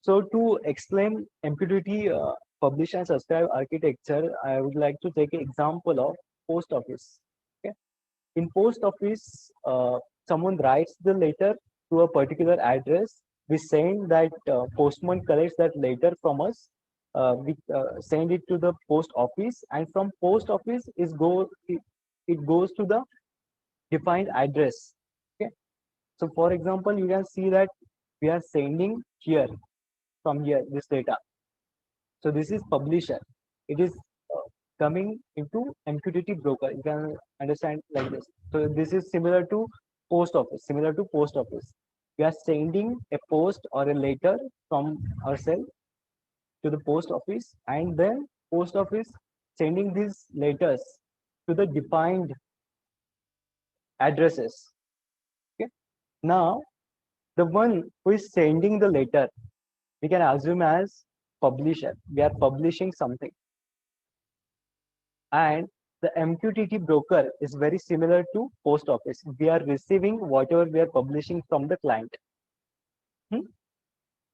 A: So to explain MQTT publish and subscribe architecture, I would like to take an example of post office. Okay, in post office, someone writes the letter to a particular address. We send that postman collects that letter from us. We send it to the post office, and from post office it goes to the defined address. Okay, so for example, you can see that we are sending here from here this data. So this is publisher. It is coming into MQTT broker. You can understand like this. So this is similar to post office. Similar to post office, we are sending a post or a letter from ourselves to the post office, and then post office sending these letters to the defined addresses. Okay. Now the one who is sending the letter, we can assume as publisher. We are publishing something, and the MQTT broker is very similar to post office. We are receiving whatever we are publishing from the client.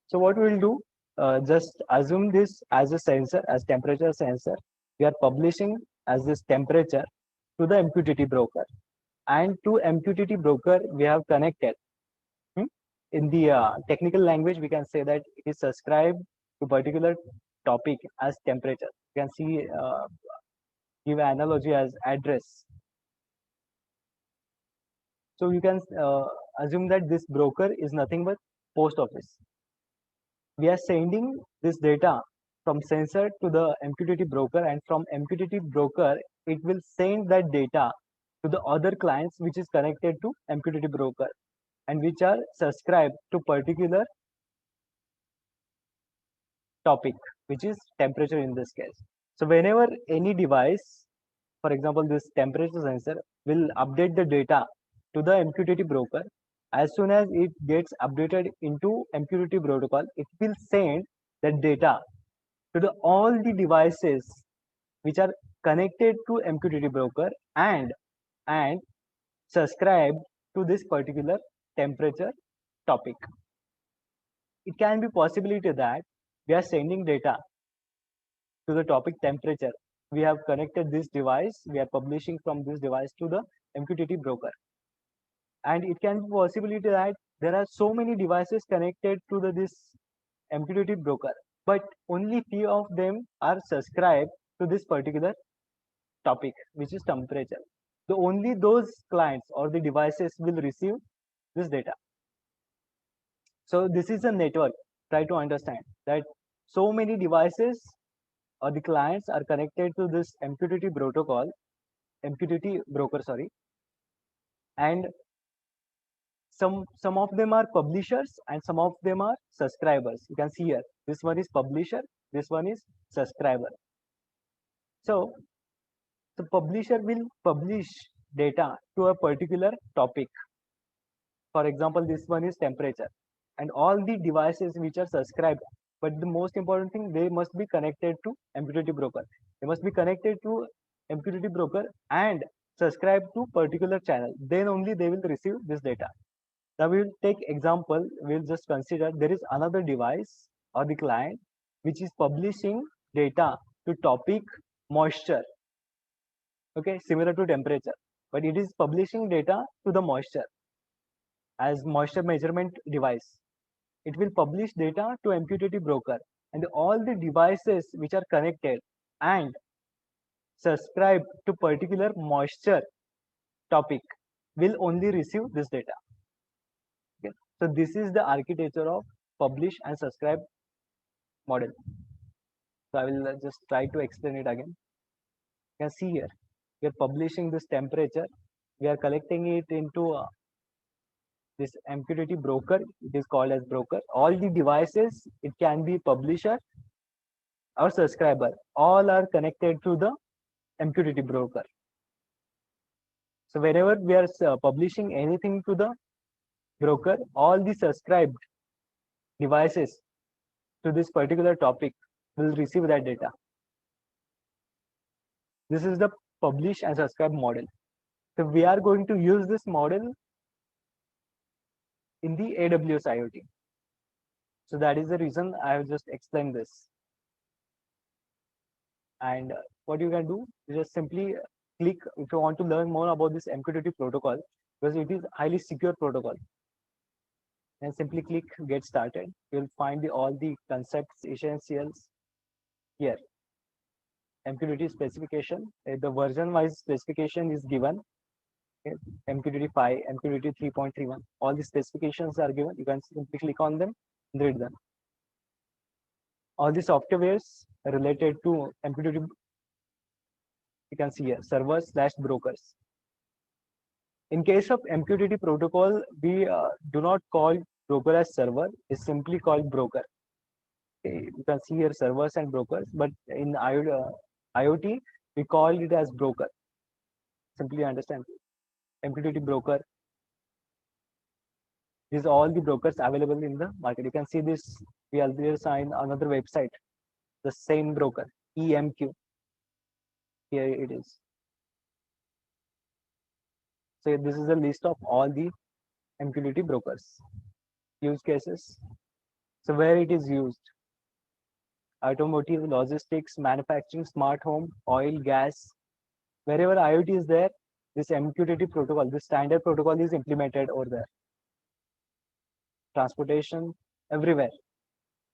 A: So what we will do, just assume this as a sensor, as temperature sensor. We are publishing as this temperature to the MQTT broker, and to MQTT broker we have connected. In the technical language, we can say that it is subscribed to particular topic as temperature. You can see give an analogy as address. So you can assume that this broker is nothing but post office. We are sending this data from sensor to the MQTT broker, and from MQTT broker it will send that data to the other clients which is connected to MQTT broker and which are subscribed to particular topic, which is temperature in this case. So whenever any device, for example this temperature sensor, will update the data to the MQTT broker, As soon as it gets updated into MQTT protocol, it will send the data to all the devices which are connected to MQTT broker and subscribed to this particular temperature topic. It can be possibility that we are sending data to the topic temperature. We have connected this device, we are publishing from this device to the MQTT broker. And it can be possibility that there are so many devices connected to this MQTT broker, but only few of them are subscribed to this particular topic, which is temperature. So only those clients or the devices will receive this data. So this is a network. Try to understand that so many devices or the clients are connected to this MQTT protocol, MQTT broker, sorry, and some of them are publishers and some of them are subscribers. You can see here, this one is publisher, this one is subscriber. So the publisher will publish data to a particular topic. For example, this one is temperature, and all the devices which are subscribed, but the most important thing, they must be connected to MQTT broker. They must be connected to MQTT broker and subscribe to particular channel. Then only they will receive this data. Now we will take example. We'll just consider there is another device or the client which is publishing data to topic moisture. Okay, similar to temperature, but it is publishing data to the moisture as moisture measurement device. It will publish data to MQTT broker, and all the devices which are connected and subscribe to particular moisture topic will only receive this data. Okay. So this is the architecture of publish and subscribe model. So I will just try to explain it again. You can see here, we are publishing this temperature. We are collecting it into this MQTT broker. It is called as broker. All the devices, it can be publisher or subscriber. All are connected to the MQTT broker. So whenever we are publishing anything to the broker, all the subscribed devices to this particular topic will receive that data. This is the publish and subscribe model. So we are going to use this model in the AWS IoT. So that is the reason I have just explained this. And what you can do is just simply click if you want to learn more about this MQTT protocol, because it is highly secure protocol. And simply click get started. You'll find all the concepts, essentials here. MQTT specification, the version wise specification is given. Okay. MQTT 5, MQTT 3.31, all the specifications are given. You can simply click on them and read them. All the softwares related to MQTT, you can see here, servers/brokers. In case of MQTT protocol, we do not call broker as server, it's simply called broker. Okay. You can see here servers and brokers, but in IoT, we call it as broker. Simply understand. MQTT broker. These are all the brokers available in the market. You can see this, we already signed another website, the same broker, EMQ. Here it is. So this is a list of all the MQTT brokers. Use cases. So where it is used: automotive, logistics, manufacturing, smart home, oil, gas. Wherever IoT is there, this MQTT protocol, this standard protocol is implemented over there. Transportation, everywhere.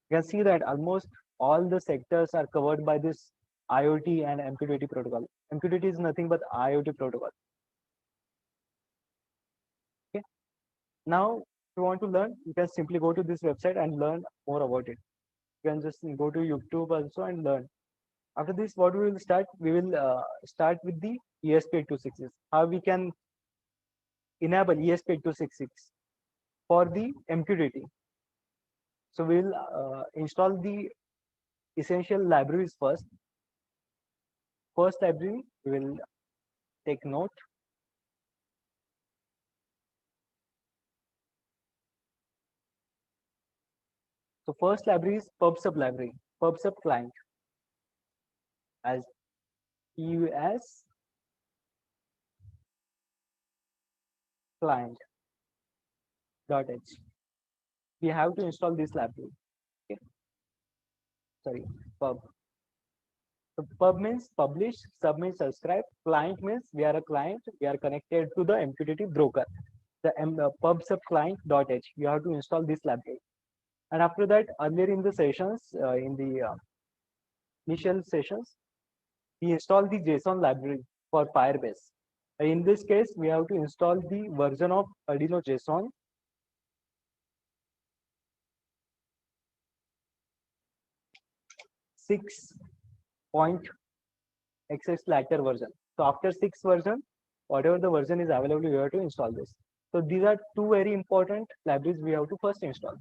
A: You can see that almost all the sectors are covered by this IoT and MQTT protocol. MQTT is nothing but IoT protocol. Okay. Now, if you want to learn, you can simply go to this website and learn more about it. You can just go to YouTube also and learn. After this, what we will start? We will start with the ESP8266. How we can enable ESP8266 for the MQTT. So we will install the essential libraries first. First library, we will take note. So first library is PubSub library, PubSub client as PUS client.h. We have to install this library. Okay. Sorry, pub. So pub means publish, sub means subscribe, client means we are a client, we are connected to the MQTT broker. The PubSub client.h. You have to install this library. And after that, earlier in the sessions, in the initial sessions, we install the JSON library for Firebase. In this case, we have to install the version of Arduino JSON 6.xx latter version. So after 6 version, whatever the version is available, you have to install this. So these are two very important libraries we have to first install.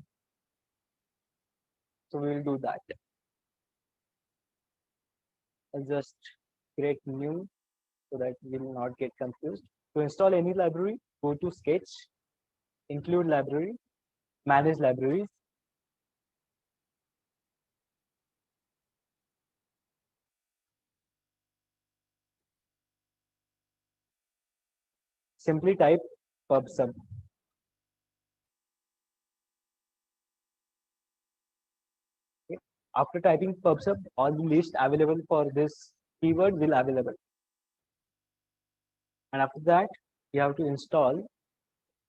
A: So we will do that. I'll just create new so that we will not get confused. To install any library, go to Sketch, include library, manage libraries. Simply type PubSub. Okay. After typing PubSub, all the list available for this keyword will available. And after that, you have to install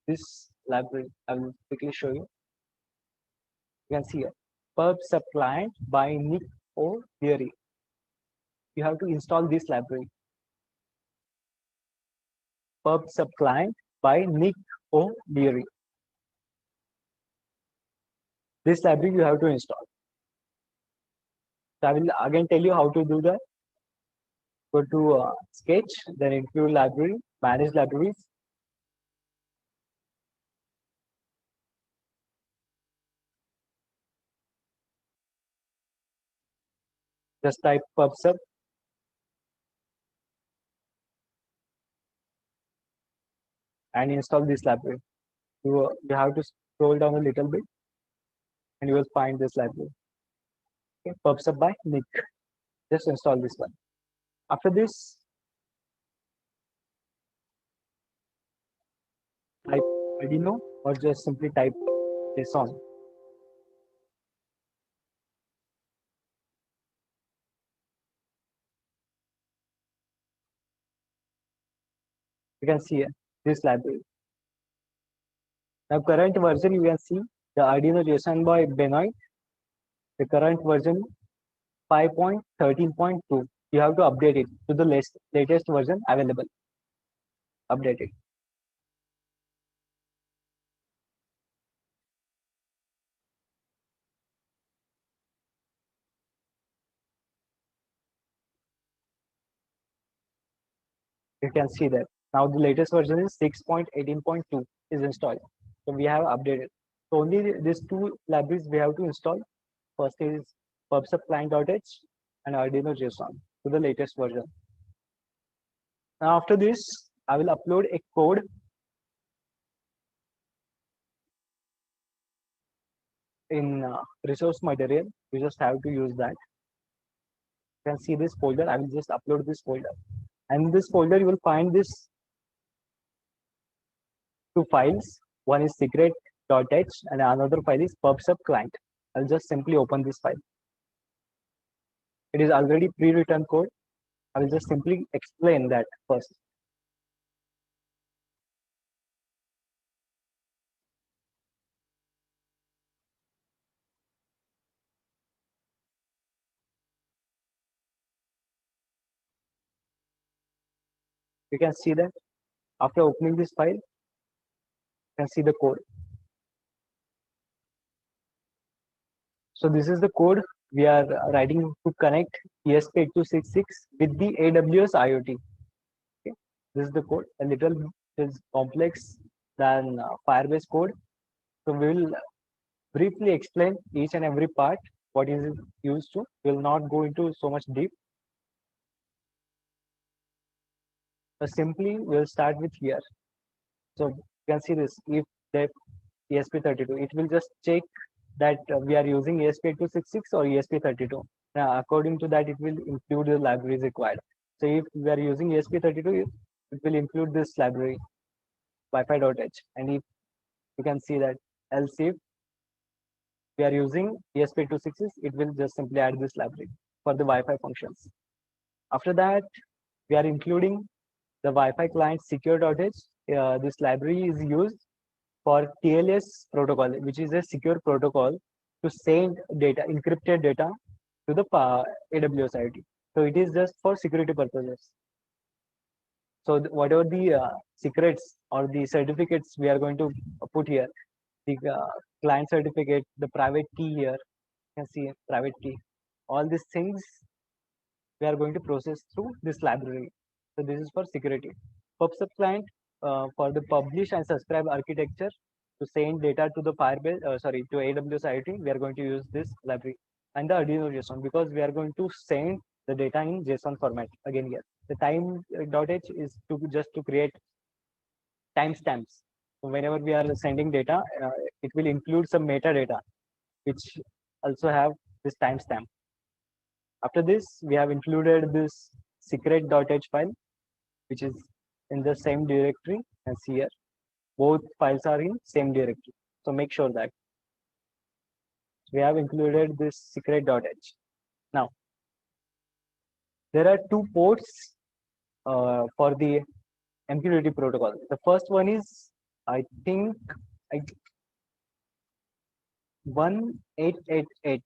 A: this library. I will quickly show you. You can see here, PubSub client by Nick O'Leary. You have to install this library. PubSub client by Nick O'Leary. This library you have to install. So I will again tell you how to do that. Go to Sketch, then include library, manage libraries. Just type PubSub. And install this library. You have to scroll down a little bit and you will find this library. Okay, PubSub by Nick. Just install this one. After this, type Arduino or just simply type JSON. You can see here, this library. Now current version you can see the Arduino JSON by Benoit. The current version 5.13.2. You have to update it to the latest version available. Update it. You can see that now the latest version is 6.18.2 is installed. So we have updated. So only these two libraries we have to install. First is PubSub client.h and Arduino JSON to the latest version. Now after this, I will upload a code in resource material. You just have to use that. You can see this folder. I will just upload this folder. And in this folder, you will find this two files. One is secret.h and another file is PubSub client. I'll just simply open this file. It is already pre-written code. I will just simply explain that first. You can see that after opening this file, you can see the code. So this is the code we are writing to connect ESP8266 with the AWS IoT. Okay. This is the code. A little is complex than Firebase code. So we will briefly explain each and every part, what is it used to. We will not go into so much deep. So simply we'll start with here. So you can see this if the ESP32, it will just check that we are using ESP8266 or ESP32. Now, according to that, it will include the libraries required. So if we are using ESP32, it will include this library Wi-Fi.h. And if you can see that, else if we are using ESP8266, it will just simply add this library for the Wi-Fi functions. After that, we are including the Wi-Fi client secure.h. This library is used for TLS protocol, which is a secure protocol to send data, encrypted data to the AWS IoT. So it is just for security purposes. So whatever the secrets or the certificates we are going to put here, the client certificate, the private key here, you can see private key, all these things we are going to process through this library. So this is for security. PubSub client for the publish and subscribe architecture to send data to the Firebase, to AWS IoT, we are going to use this library and the Arduino JSON because we are going to send the data in JSON format again here. The time.h is to just to create timestamps. So whenever we are sending data, it will include some metadata, which also have this timestamp. After this, we have included this secret.h file, which is in the same directory as here. Both files are in same directory. So make sure that we have included this secret.h. Now, there are two ports for the MQTT protocol. The first one is, I think, 1888.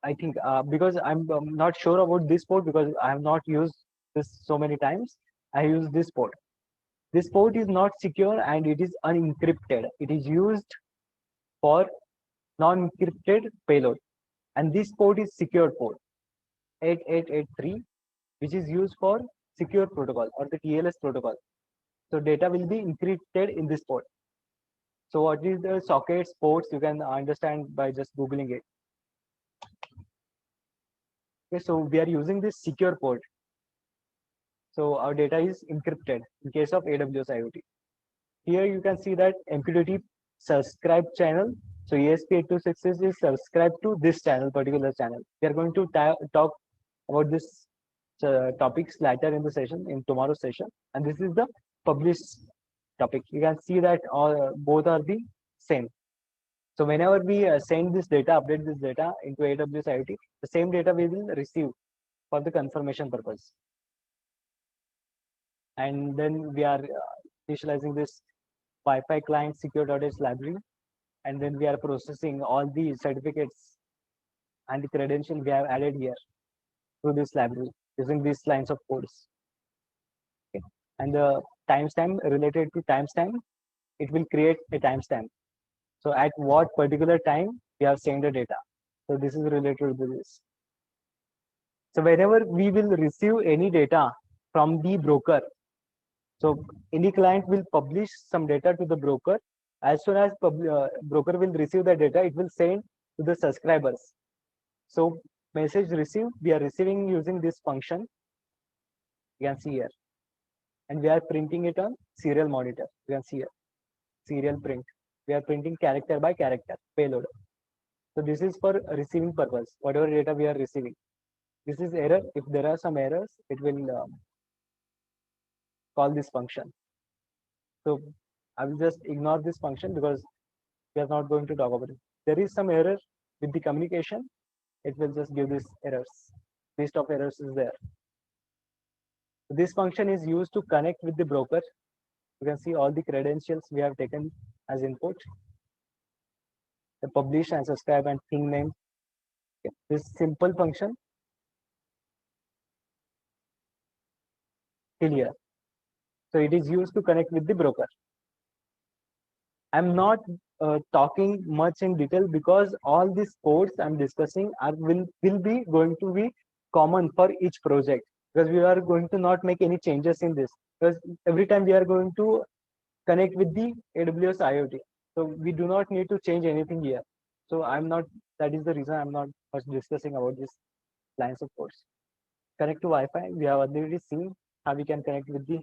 A: I think because I'm not sure about this port because I have not used this so many times. I use this port. This port is not secure and it is unencrypted. It is used for non-encrypted payload. And this port is secure port 8883, which is used for secure protocol or the TLS protocol. So data will be encrypted in this port. So what is the sockets ports? You can understand by just Googling it. Okay, so we are using this secure port. So our data is encrypted in case of AWS IoT. Here you can see that MQTT subscribe channel. So ESP8266 is subscribed to this channel, particular channel. We are going to talk about this topics later in the session, in tomorrow's session. And this is the published topic. You can see that all both are the same. So whenever we send this data, update this data into AWS IoT, the same data we will receive for the confirmation purpose. And then we are initializing this Wi-Fi client secure.h library, and then we are processing all the certificates and the credential we have added here through this library using these lines of codes. Okay. And the timestamp related to timestamp, it will create a timestamp. So at what particular time we have sent the data. So this is related to this. So whenever we will receive any data from the broker, so any client will publish some data to the broker. As soon as broker will receive the data, it will send to the subscribers. So message received, we are receiving using this function. You can see here. And we are printing it on serial monitor. You can see here. Serial print. We are printing character by character, payload. So this is for receiving purpose, whatever data we are receiving. This is error. If there are some errors, it will call this function. So I will just ignore this function because we are not going to talk about it. There is some error with the communication. It will just give this errors. List of errors is there. So this function is used to connect with the broker. You can see all the credentials we have taken as input. The publish and subscribe and thing name. Okay. This simple function till here. So it is used to connect with the broker. I'm not talking much in detail because all these codes I'm discussing will be going to be common for each project because we are going to not make any changes in this because every time we are going to connect with the AWS IoT. So we do not need to change anything here. So that is the reason I'm not much discussing about this lines of codes. Connect to Wi-Fi, we have already seen how we can connect with the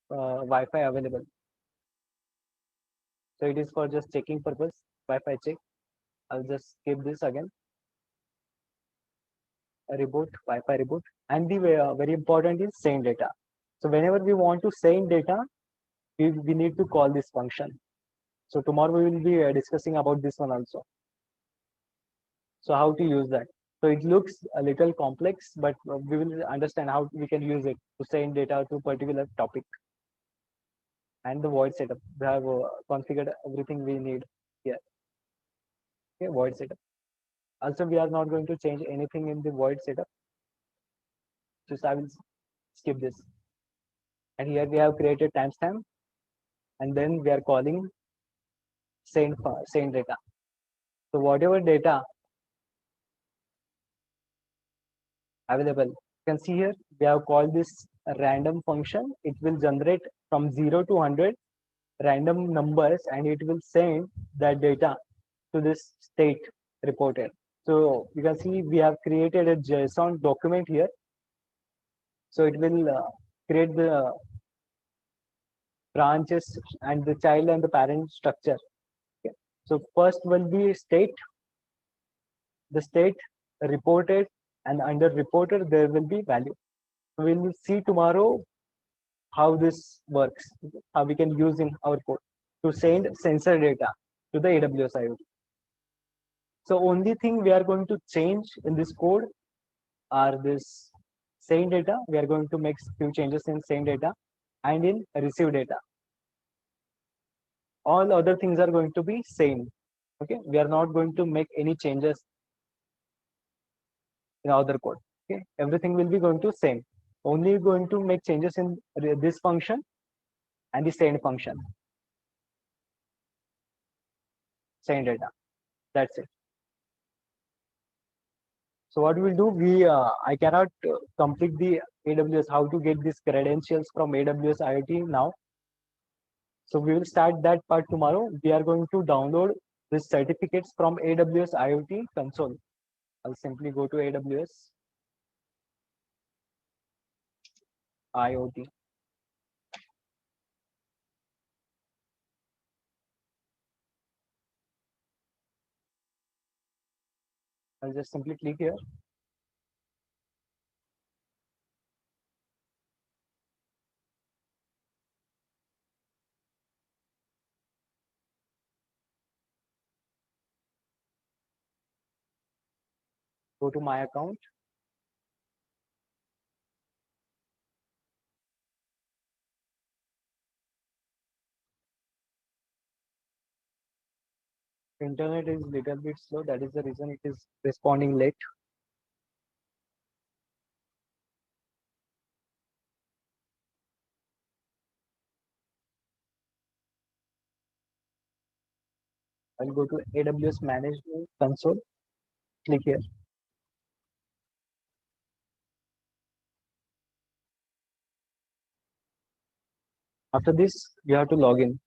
A: Wi-Fi available. So it is for just checking purpose, Wi-Fi check. I'll just skip this again. A reboot, Wi-Fi reboot, and the very important is send data. So whenever we want to send data, we need to call this function. So tomorrow we will be discussing about this one also. So how to use that. So it looks a little complex, but we will understand how we can use it to send data to particular topic. And the void setup. We have configured everything we need here. Okay, void setup. Also, we are not going to change anything in the void setup. Just I will skip this. And here we have created timestamp, and then we are calling send data. So whatever data available, you can see here we have called this random function. It will generate from 0 to 100 random numbers, and it will send that data to this state reported. So you can see we have created a JSON document here. So it will create the branches and the child and the parent structure. Okay. So first will be state, the state reported, and under reported there will be value. So we will see tomorrow how this works, how we can use in our code to send sensor data to the AWS IoT. So only thing we are going to change in this code are this send data. We are going to make few changes in send data and in receive data. All other things are going to be same. Okay, we are not going to make any changes in other code. Okay, everything will be going to same. Only going to make changes in this function and the send function. Send data. That's it. So what we'll do, I cannot complete the AWS, how to get these credentials from AWS IoT now. So we will start that part tomorrow. We are going to download these certificates from AWS IoT console. I'll simply go to AWS IoT. I'll just simply click here. Go to my account. Internet is little bit slow. That is the reason it is responding late. I'll go to AWS Management Console. Click here. After this, you have to log in.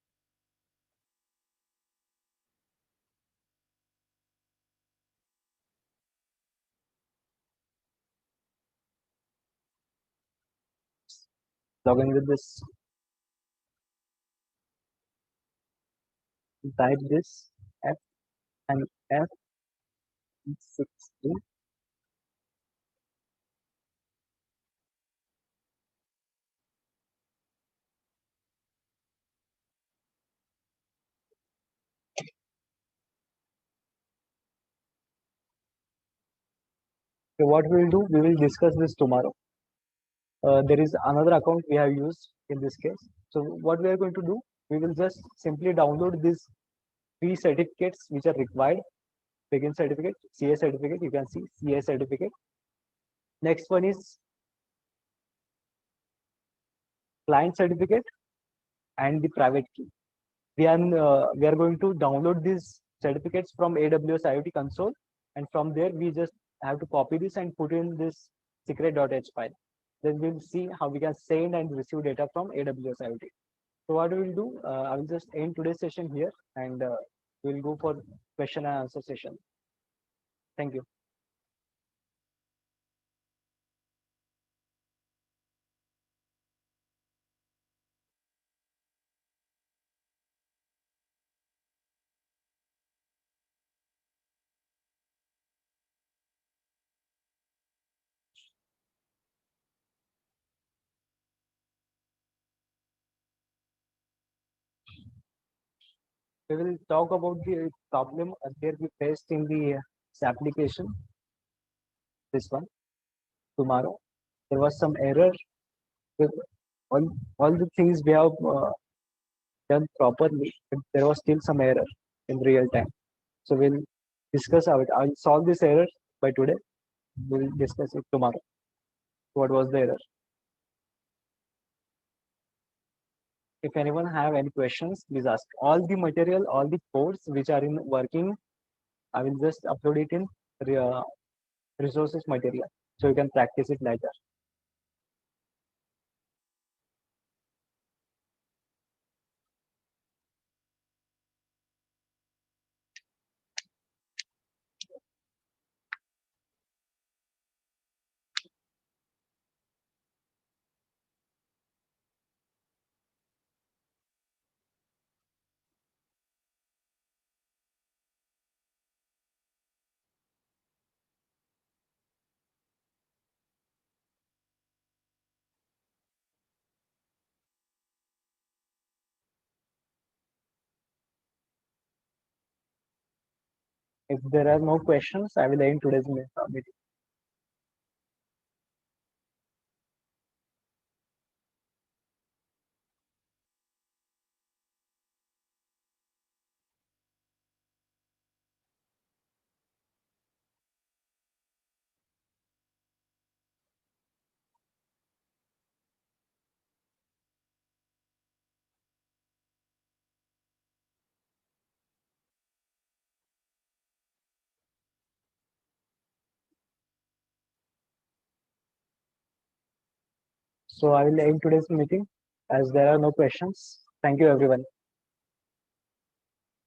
A: Log in with this. Type this F and F16. So what we will do, we will discuss this tomorrow. There is another account we have used in this case. So what we are going to do, we will just simply download these three certificates which are required. Begin certificate, CA certificate, you can see CA certificate. Next one is client certificate and the private key. We are going to download these certificates from AWS IoT console, and from there we just have to copy this and put in this secret.h file. Then we'll see how we can send and receive data from AWS IoT. So what we will do, I will just end today's session here, and we'll go for question and answer session. Thank you. We will talk about the problem earlier we faced in the application. This one tomorrow. There was some error with all the things we have done properly, but there was still some error in real time. So we'll discuss how it. I'll solve this error by today. We'll discuss it tomorrow. What was the error? If anyone have any questions, please ask. All the material, all the codes which are in working, I will just upload it in uh, resources material, so you can practice it later. If there are no questions, I will end today's meeting. So I will end today's meeting as there are no questions. Thank you, everyone.